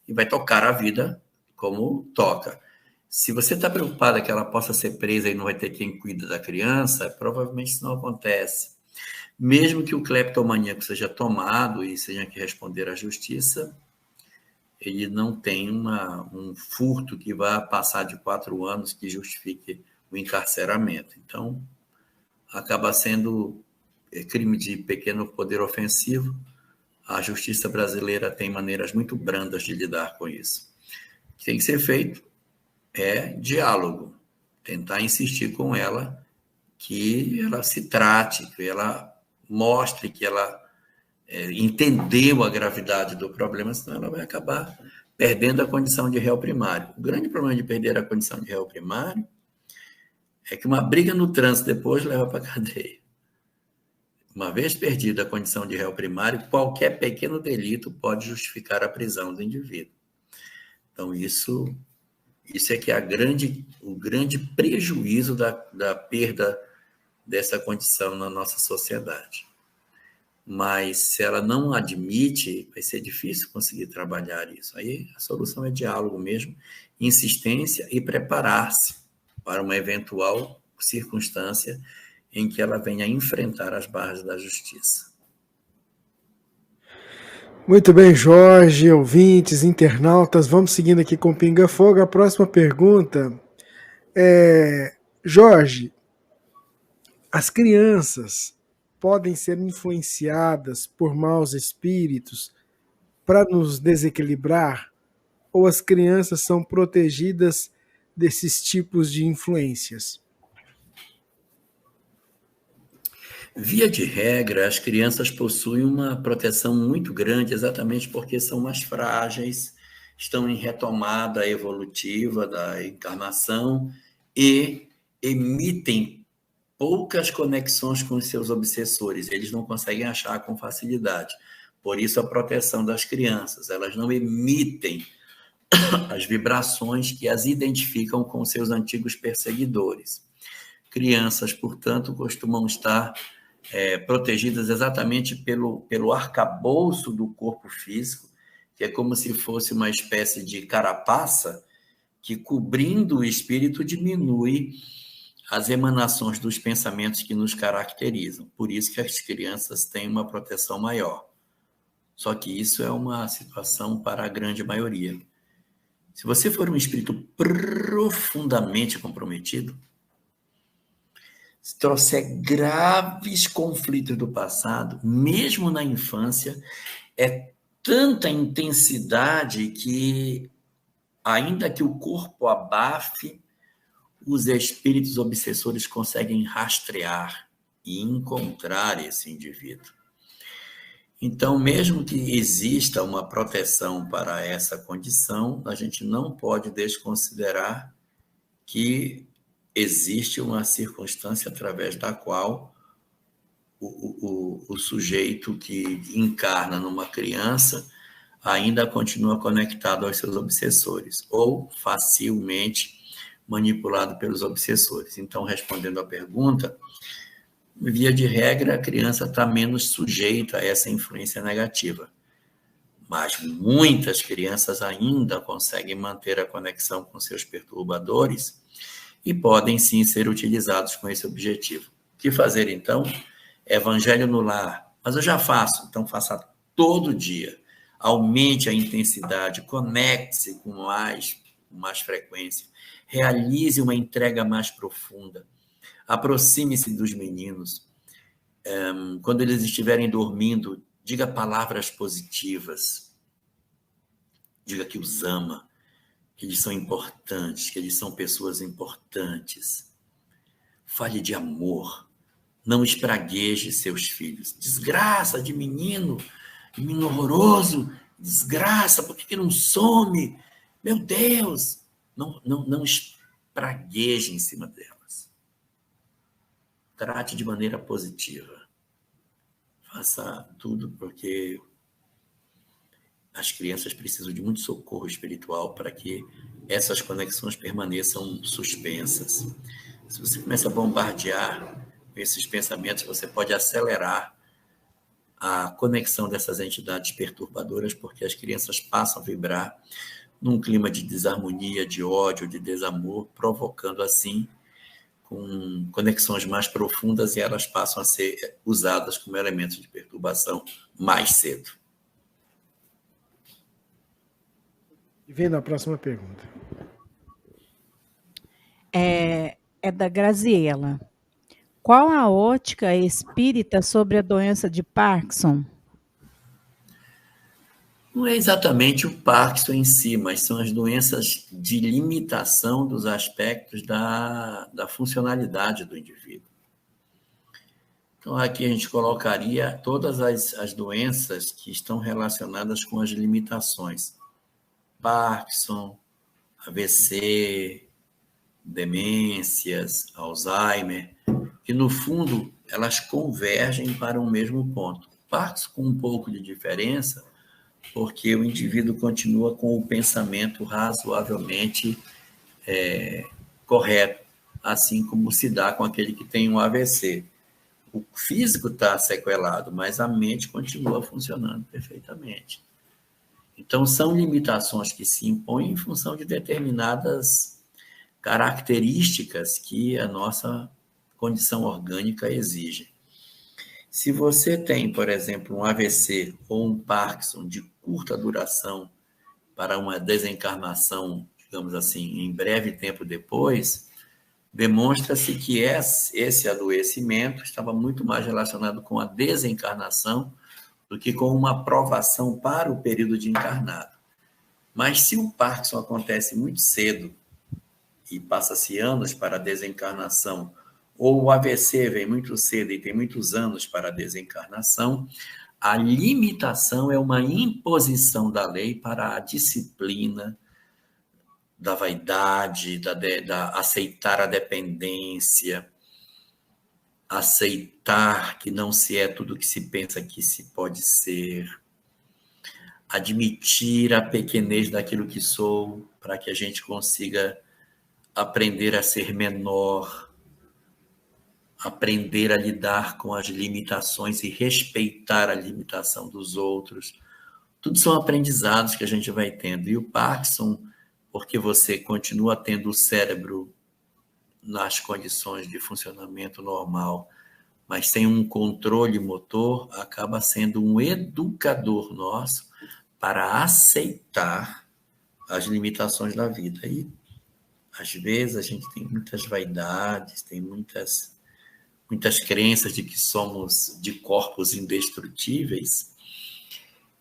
e vai tocar a vida como toca. Se você está preocupada que ela possa ser presa e não vai ter quem cuida da criança, provavelmente isso não acontece. Mesmo que o cleptomaníaco seja tomado e seja que responder à justiça, ele não tem um furto que vá passar de 4 anos que justifique o encarceramento. Então, acaba sendo crime de pequeno poder ofensivo, A justiça brasileira tem maneiras muito brandas de lidar com isso. O que tem que ser feito é diálogo, tentar insistir com ela que ela se trate, que ela mostre que ela entendeu a gravidade do problema, senão ela vai acabar perdendo a condição de réu primário. O grande problema de perder a condição de réu primário é que uma briga no trânsito depois leva para a cadeia. Uma vez perdida a condição de réu primário, qualquer pequeno delito pode justificar a prisão do indivíduo. Então, isso é que é o grande prejuízo da perda dessa condição na nossa sociedade. Mas, se ela não admite, vai ser difícil conseguir trabalhar isso. Aí, a solução é diálogo mesmo, insistência e preparar-se para uma eventual circunstância em que ela venha enfrentar as barras da justiça. Muito bem, Jorge, ouvintes, internautas, vamos seguindo aqui com Pinga Fogo. A próxima pergunta é: Jorge, as crianças podem ser influenciadas por maus espíritos para nos desequilibrar? Ou as crianças são protegidas desses tipos de influências? Via de regra, as crianças possuem uma proteção muito grande, exatamente porque são mais frágeis, estão em retomada evolutiva da encarnação e emitem poucas conexões com os seus obsessores. Eles não conseguem achar com facilidade. Por isso, a proteção das crianças. Elas não emitem as vibrações que as identificam com seus antigos perseguidores. Crianças, portanto, costumam estar protegidas exatamente pelo arcabouço do corpo físico, que é como se fosse uma espécie de carapaça que, cobrindo o espírito, diminui as emanações dos pensamentos que nos caracterizam. Por isso que as crianças têm uma proteção maior. Só que isso é uma situação para a grande maioria. Se você for um espírito profundamente comprometido, se trouxer graves conflitos do passado, mesmo na infância, é tanta intensidade que, ainda que o corpo abafe, os espíritos obsessores conseguem rastrear e encontrar esse indivíduo. Então, mesmo que exista uma proteção para essa condição, a gente não pode desconsiderar que existe uma circunstância através da qual o sujeito que encarna numa criança ainda continua conectado aos seus obsessores, ou facilmente manipulado pelos obsessores. Então, respondendo à pergunta, via de regra, a criança está menos sujeita a essa influência negativa. Mas muitas crianças ainda conseguem manter a conexão com seus perturbadores e podem, sim, ser utilizados com esse objetivo. O que fazer, então? Evangelho no lar. Mas eu já faço, então faça todo dia. Aumente a intensidade, conecte-se com mais frequência. Realize uma entrega mais profunda. Aproxime-se dos meninos. Quando eles estiverem dormindo, diga palavras positivas. Diga que os ama, que eles são importantes, que eles são pessoas importantes. Fale de amor. Não espragueje seus filhos. Desgraça de menino horroroso. Desgraça, por que não some? Meu Deus! Não espragueje em cima delas. Trate de maneira positiva. Faça tudo porque as crianças precisam de muito socorro espiritual para que essas conexões permaneçam suspensas. Se você começa a bombardear esses pensamentos, você pode acelerar a conexão dessas entidades perturbadoras, porque as crianças passam a vibrar num clima de desarmonia, de ódio, de desamor, provocando assim com conexões mais profundas, e elas passam a ser usadas como elementos de perturbação mais cedo. Vendo a próxima pergunta. É da Graziela. Qual a ótica espírita sobre a doença de Parkinson? Não é exatamente o Parkinson em si, mas são as doenças de limitação dos aspectos da funcionalidade do indivíduo. Então, aqui a gente colocaria todas as doenças que estão relacionadas com as limitações. Parkinson, AVC, demências, Alzheimer, que no fundo elas convergem para um mesmo ponto. Parkinson com um pouco de diferença, porque o indivíduo continua com o pensamento razoavelmente correto, assim como se dá com aquele que tem um AVC. O físico está sequelado, mas a mente continua funcionando perfeitamente. Então, são limitações que se impõem em função de determinadas características que a nossa condição orgânica exige. Se você tem, por exemplo, um AVC ou um Parkinson de curta duração para uma desencarnação, digamos assim, em breve tempo depois, demonstra-se que esse adoecimento estava muito mais relacionado com a desencarnação do que com uma provação para o período de encarnado. Mas se o Parkinson acontece muito cedo e passa-se anos para a desencarnação, ou o AVC vem muito cedo e tem muitos anos para a desencarnação, a limitação é uma imposição da lei para a disciplina, da vaidade, da aceitar a dependência, aceitar que não se é tudo que se pensa que se pode ser, admitir a pequenez daquilo que sou, para que a gente consiga aprender a ser menor, aprender a lidar com as limitações e respeitar a limitação dos outros. Tudo são aprendizados que a gente vai tendo. E o Parkinson, porque você continua tendo o cérebro nas condições de funcionamento normal, mas sem um controle motor, acaba sendo um educador nosso para aceitar as limitações da vida. E, às vezes, a gente tem muitas vaidades, tem muitas crenças de que somos de corpos indestrutíveis,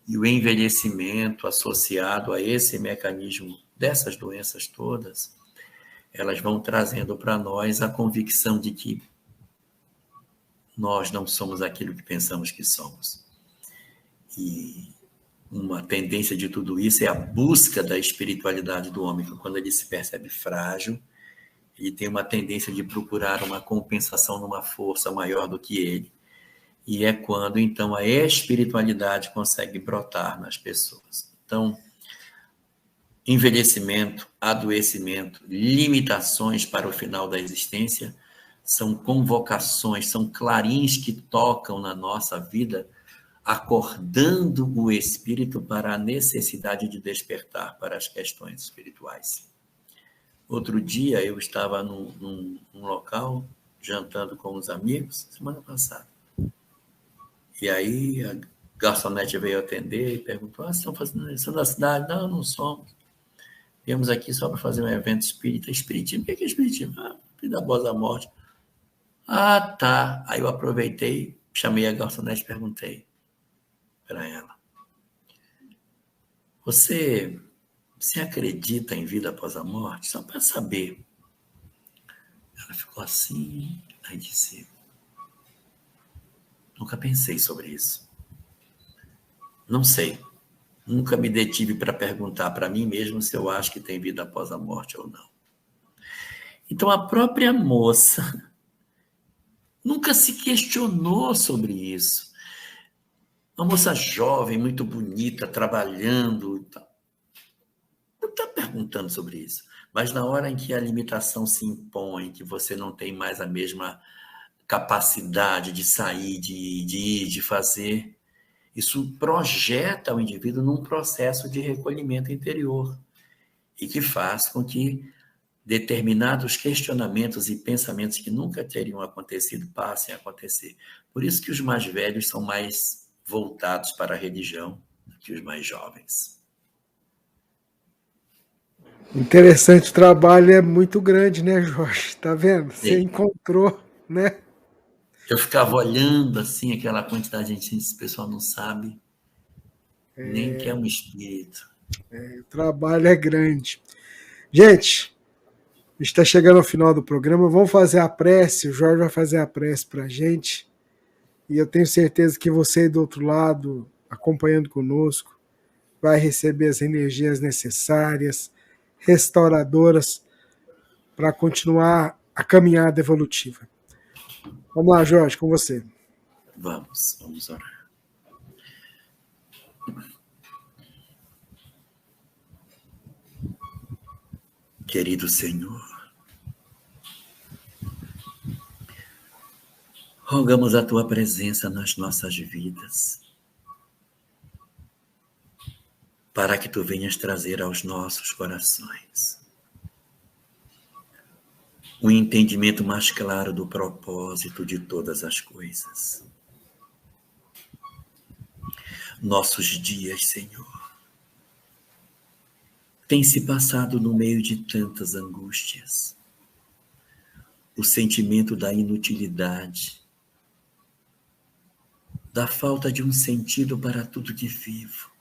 e o envelhecimento associado a esse mecanismo dessas doenças todas, elas vão trazendo para nós a convicção de que nós não somos aquilo que pensamos que somos. E uma tendência de tudo isso é a busca da espiritualidade do homem, que quando ele se percebe frágil, ele tem uma tendência de procurar uma compensação numa força maior do que ele. E é quando, então, a espiritualidade consegue brotar nas pessoas. Então, envelhecimento, adoecimento, limitações para o final da existência são convocações, são clarins que tocam na nossa vida, acordando o espírito para a necessidade de despertar para as questões espirituais. Outro dia eu estava num local, jantando com os amigos, semana passada. E aí a garçonete veio atender e perguntou: vocês estão fazendo isso na cidade? Não, não somos. Viemos aqui só para fazer um evento espírita. Espiritismo? O que é espiritismo? Vida após a morte. Ah, tá. Aí eu aproveitei, chamei a garçonete e perguntei para ela: Você acredita em vida após a morte? Só para saber. Ela ficou assim, aí disse: nunca pensei sobre isso. Não sei. Nunca me detive para perguntar para mim mesmo se eu acho que tem vida após a morte ou não. Então, a própria moça nunca se questionou sobre isso. Uma moça jovem, muito bonita, trabalhando, não está perguntando sobre isso. Mas na hora em que a limitação se impõe, que você não tem mais a mesma capacidade de sair, de ir, de fazer, isso projeta o indivíduo num processo de recolhimento interior e que faz com que determinados questionamentos e pensamentos que nunca teriam acontecido passem a acontecer. Por isso que os mais velhos são mais voltados para a religião do que os mais jovens. Interessante, o trabalho é muito grande, né, Jorge? Tá vendo? Você encontrou, né? Eu ficava olhando assim, aquela quantidade de gente, esse pessoal não sabe Nem que é um espírito. O trabalho é grande. Gente, está chegando ao final do programa. Vamos fazer a prece. O Jorge vai fazer a prece para a gente. E eu tenho certeza que você aí do outro lado, acompanhando conosco, vai receber as energias necessárias, restauradoras, para continuar a caminhada evolutiva. Vamos lá, Jorge, com você. Vamos orar. Querido Senhor, rogamos a Tua presença nas nossas vidas, para que Tu venhas trazer aos nossos corações um entendimento mais claro do propósito de todas as coisas. Nossos dias, Senhor, têm se passado no meio de tantas angústias. O sentimento da inutilidade, da falta de um sentido para tudo que vivo,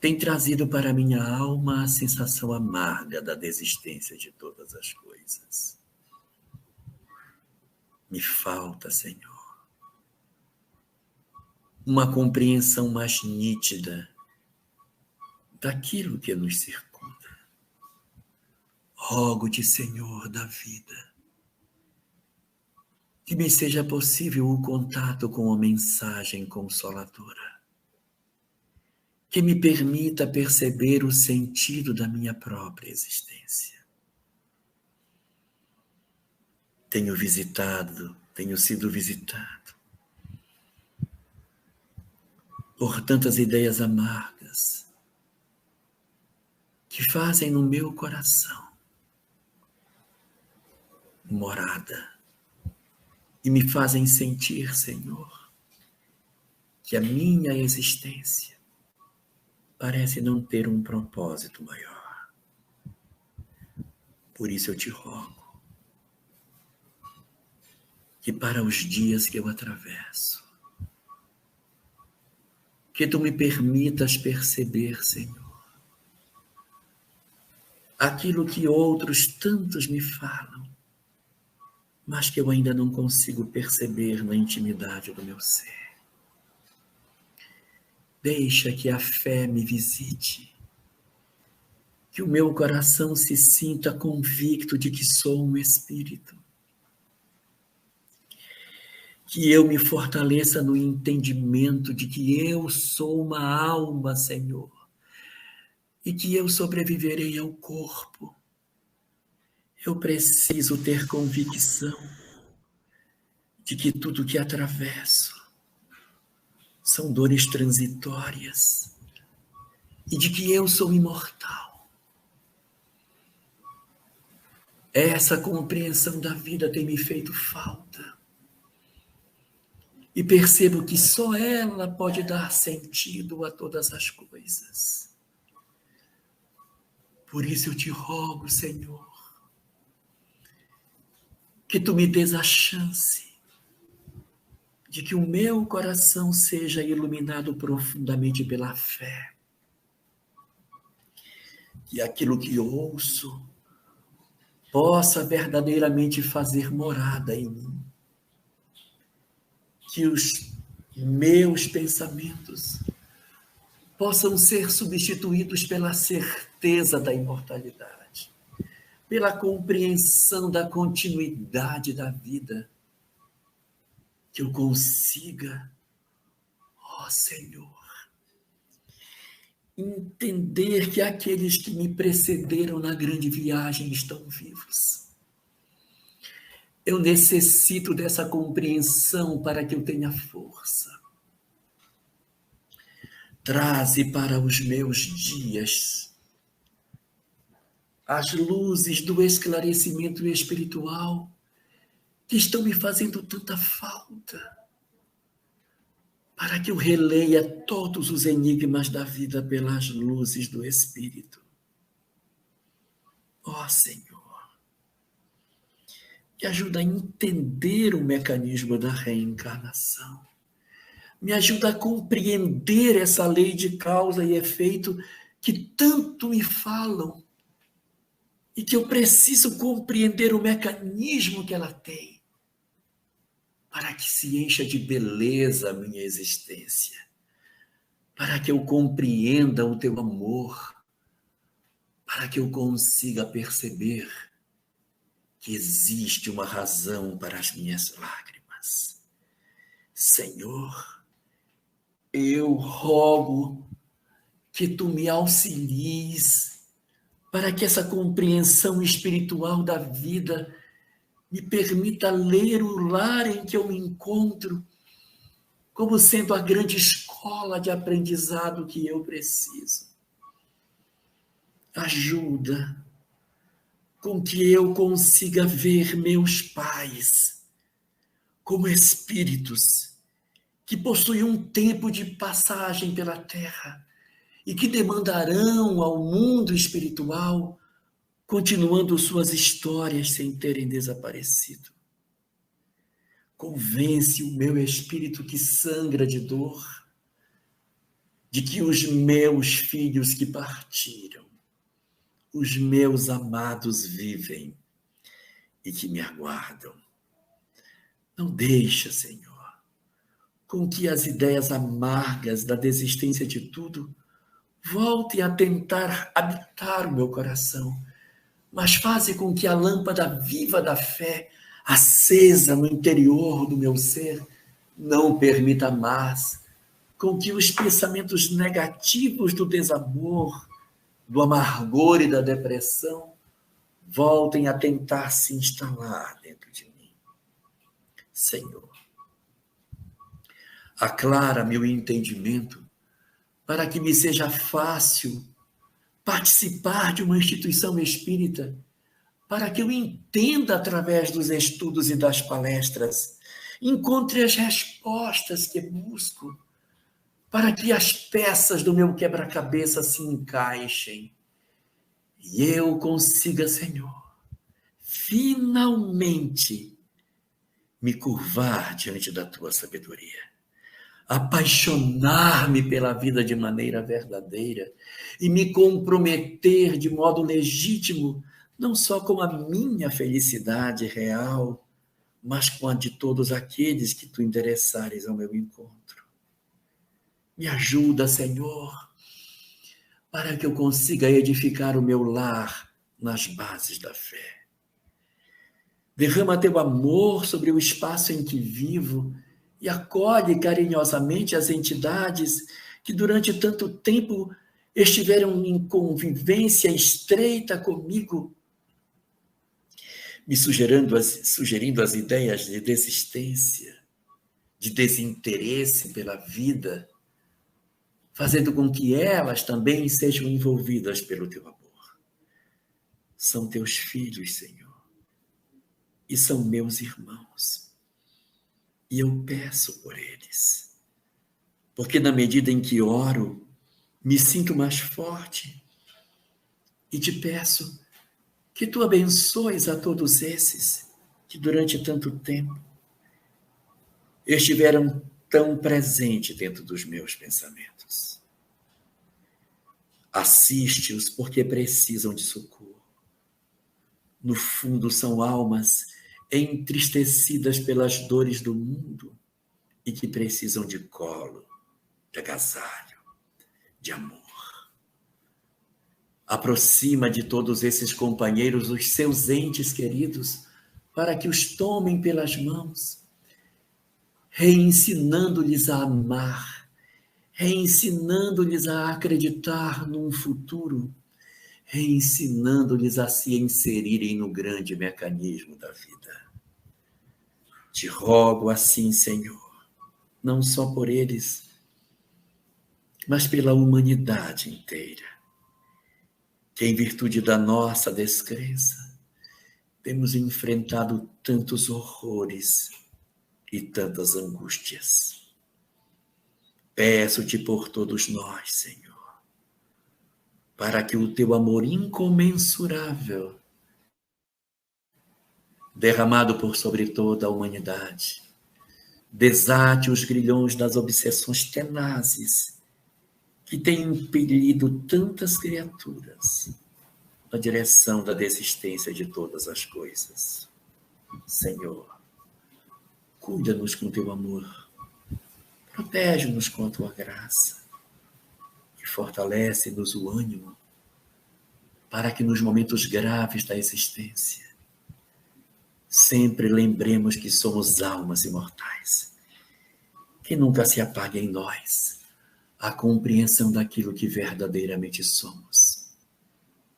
tem trazido para minha alma a sensação amarga da desistência de todas as coisas. Me falta, Senhor, uma compreensão mais nítida daquilo que nos circunda. Rogo-te, Senhor da vida, que me seja possível o contato com a mensagem consoladora, que me permita perceber o sentido da minha própria existência. Tenho sido visitado por tantas ideias amargas que fazem no meu coração morada e me fazem sentir, Senhor, que a minha existência parece não ter um propósito maior. Por isso eu te rogo que para os dias que eu atravesso, que tu me permitas perceber, Senhor, aquilo que outros tantos me falam, mas que eu ainda não consigo perceber na intimidade do meu ser. Deixa que a fé me visite, que o meu coração se sinta convicto de que sou um espírito, que eu me fortaleça no entendimento de que eu sou uma alma, Senhor, e que eu sobreviverei ao corpo. Eu preciso ter convicção de que tudo que atravesso são dores transitórias e de que eu sou imortal. Essa compreensão da vida tem me feito falta. E percebo que só ela pode dar sentido a todas as coisas. Por isso eu te rogo, Senhor, que tu me dês a chance de que o meu coração seja iluminado profundamente pela fé. Que aquilo que ouço possa verdadeiramente fazer morada em mim. Que os meus pensamentos possam ser substituídos pela certeza da imortalidade, pela compreensão da continuidade da vida. Que eu consiga, ó Senhor, entender que aqueles que me precederam na grande viagem estão vivos. Eu necessito dessa compreensão para que eu tenha força. Traze para os meus dias as luzes do esclarecimento espiritual que estão me fazendo tanta falta, para que eu releia todos os enigmas da vida pelas luzes do Espírito. Ó Senhor, me ajuda a entender o mecanismo da reencarnação, Me ajuda a compreender essa lei de causa e efeito que tanto me falam e que eu preciso compreender o mecanismo que ela tem para que se encha de beleza a minha existência, para que eu compreenda o teu amor, para que eu consiga perceber que existe uma razão para as minhas lágrimas. Senhor, eu rogo que tu me auxilies para que essa compreensão espiritual da vida me permita ler o lar em que eu me encontro como sendo a grande escola de aprendizado que eu preciso. Ajuda com que eu consiga ver meus pais como espíritos que possuem um tempo de passagem pela terra e que demandarão ao mundo espiritual, continuando suas histórias sem terem desaparecido. Convence o meu espírito que sangra de dor, de que os meus filhos que partiram, os meus amados vivem e que me aguardam. Não deixa, Senhor, com que as ideias amargas da desistência de tudo voltem a tentar habitar o meu coração, mas faze com que a lâmpada viva da fé, acesa no interior do meu ser, não permita mais com que os pensamentos negativos do desamor, do amargor e da depressão voltem a tentar se instalar dentro de mim. Senhor, aclara meu entendimento para que me seja fácil participar de uma instituição espírita, para que eu entenda através dos estudos e das palestras, encontre as respostas que busco, para que as peças do meu quebra-cabeça se encaixem e eu consiga, Senhor, finalmente me curvar diante da tua sabedoria, apaixonar-me pela vida de maneira verdadeira e me comprometer de modo legítimo, não só com a minha felicidade real, mas com a de todos aqueles que tu endereçares ao meu encontro. Me ajuda, Senhor, para que eu consiga edificar o meu lar nas bases da fé. Derrama teu amor sobre o espaço em que vivo e acolhe carinhosamente as entidades que durante tanto tempo estiveram em convivência estreita comigo, me sugerindo as ideias de desistência, de desinteresse pela vida, fazendo com que elas também sejam envolvidas pelo teu amor. São teus filhos, Senhor, e são meus irmãos. E eu peço por eles, porque na medida em que oro, me sinto mais forte e te peço que tu abençoes a todos esses que durante tanto tempo estiveram tão presentes dentro dos meus pensamentos. Assiste-os porque precisam de socorro. No fundo, são almas entristecidas pelas dores do mundo e que precisam de colo, de agasalho, de amor. Aproxima de todos esses companheiros os seus entes queridos para que os tomem pelas mãos, reensinando-lhes a amar, reensinando-lhes a acreditar num futuro, reensinando-lhes a se inserirem no grande mecanismo da vida. Te rogo assim, Senhor, não só por eles, mas pela humanidade inteira, que em virtude da nossa descrença, temos enfrentado tantos horrores e tantas angústias. Peço-te por todos nós, Senhor, para que o teu amor incomensurável, derramado por sobre toda a humanidade, Desate os grilhões das obsessões tenazes que têm impelido tantas criaturas na direção da desistência de todas as coisas. Senhor, cuida-nos com teu amor, protege-nos com a tua graça e fortalece-nos o ânimo para que nos momentos graves da existência sempre lembremos que somos almas imortais, que nunca se apague em nós a compreensão daquilo que verdadeiramente somos.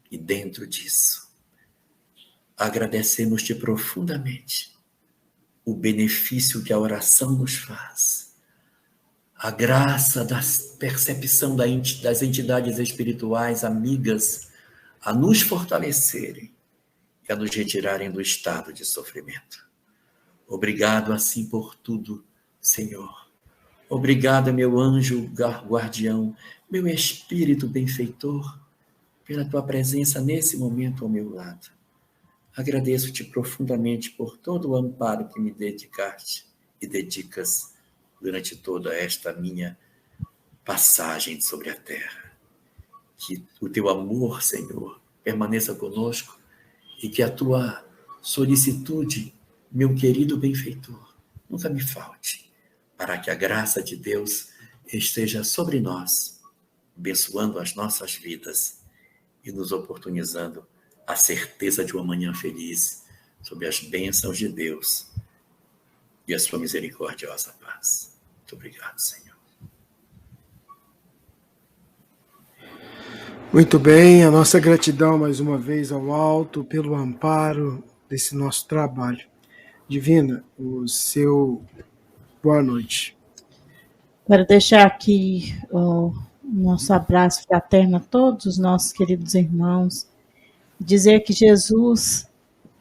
E dentro disso, agradecemos-te profundamente o benefício que a oração nos faz, a graça da percepção das entidades espirituais amigas a nos fortalecerem e a nos retirarem do estado de sofrimento. Obrigado assim por tudo, Senhor. Obrigado, meu anjo guardião, meu espírito benfeitor, pela tua presença nesse momento ao meu lado. Agradeço-te profundamente por todo o amparo que me dedicaste e dedicas durante toda esta minha passagem sobre a terra. Que o teu amor, Senhor, permaneça conosco e que a tua solicitude, meu querido benfeitor, nunca me falte, para que a graça de Deus esteja sobre nós, abençoando as nossas vidas e nos oportunizando a certeza de uma manhã feliz, sob as bênçãos de Deus e a sua misericordiosa paz. Muito obrigado, Senhor. Muito bem, a nossa gratidão mais uma vez ao alto pelo amparo desse nosso trabalho. Divina, o seu boa noite. Quero deixar aqui o nosso abraço fraterno a todos os nossos queridos irmãos. Dizer que Jesus,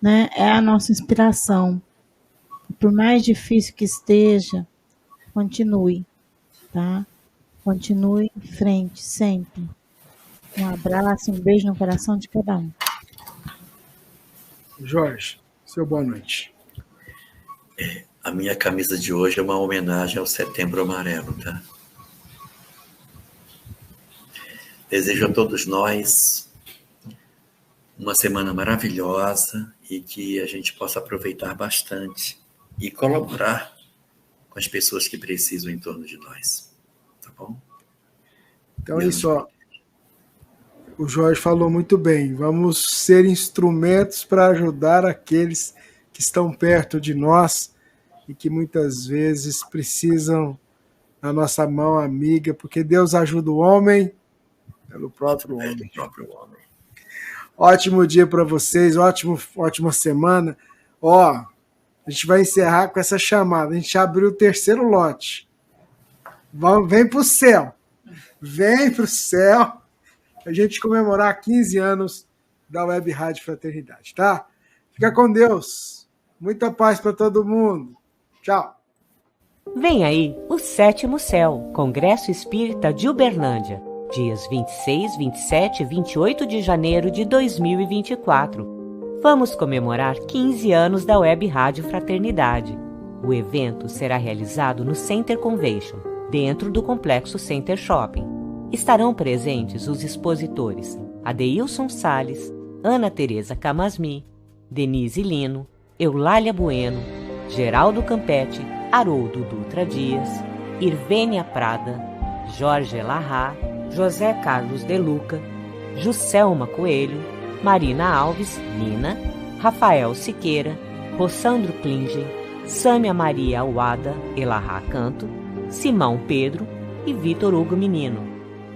né, é a nossa inspiração. Por mais difícil que esteja, continue, tá? Continue em frente, sempre. Um abraço, um beijo no coração de cada um. Jorge, seu boa noite. A minha camisa de hoje é uma homenagem ao Setembro Amarelo, tá? Desejo a todos nós uma semana maravilhosa e que a gente possa aproveitar bastante e colaborar com as pessoas que precisam em torno de nós, tá bom? Então é isso, ó. O Jorge falou muito bem. Vamos ser instrumentos para ajudar aqueles que estão perto de nós e que muitas vezes precisam da nossa mão amiga, porque Deus ajuda o homem pelo próprio homem. Ótimo dia para vocês, ótima semana. Ó, a gente vai encerrar com essa chamada. A gente abriu o terceiro lote. Vem para o céu. Vem para o céu. A gente comemorar 15 anos da Web Rádio Fraternidade, tá? Fica com Deus. Muita paz para todo mundo. Tchau. Vem aí o Sétimo Céu, Congresso Espírita de Uberlândia, dias 26, 27 e 28 de janeiro de 2024. Vamos comemorar 15 anos da Web Rádio Fraternidade. O evento será realizado no Center Convention, dentro do Complexo Center Shopping. Estarão presentes os expositores Adeilson Salles, Ana Tereza Camasmi, Denise Lino, Eulália Bueno, Geraldo Campetti, Haroldo Dutra Dias, Irvênia Prada, Jorge Elahá, José Carlos De Luca, Juscelma Coelho, Marina Alves, Nina, Rafael Siqueira, Rossandro Klingen, Sâmia Maria Awada, Elahá Canto, Simão Pedro e Vitor Hugo Menino.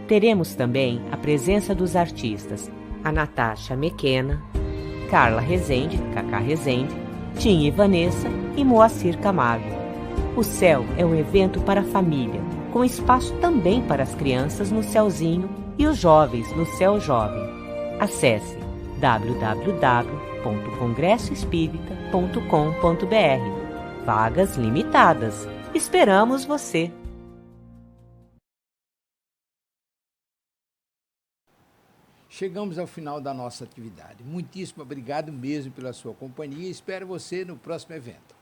Teremos também a presença dos artistas a Natasha Mequena, Carla Rezende, Cacá Rezende, Tim e Vanessa e Moacir Camargo. O Céu é um evento para a família, com espaço também para as crianças no Céuzinho e os jovens no Céu Jovem. Acesse www.congressoespírita.com.br. Vagas limitadas. Esperamos você! Chegamos ao final da nossa atividade. Muitíssimo obrigado mesmo pela sua companhia e espero você no próximo evento.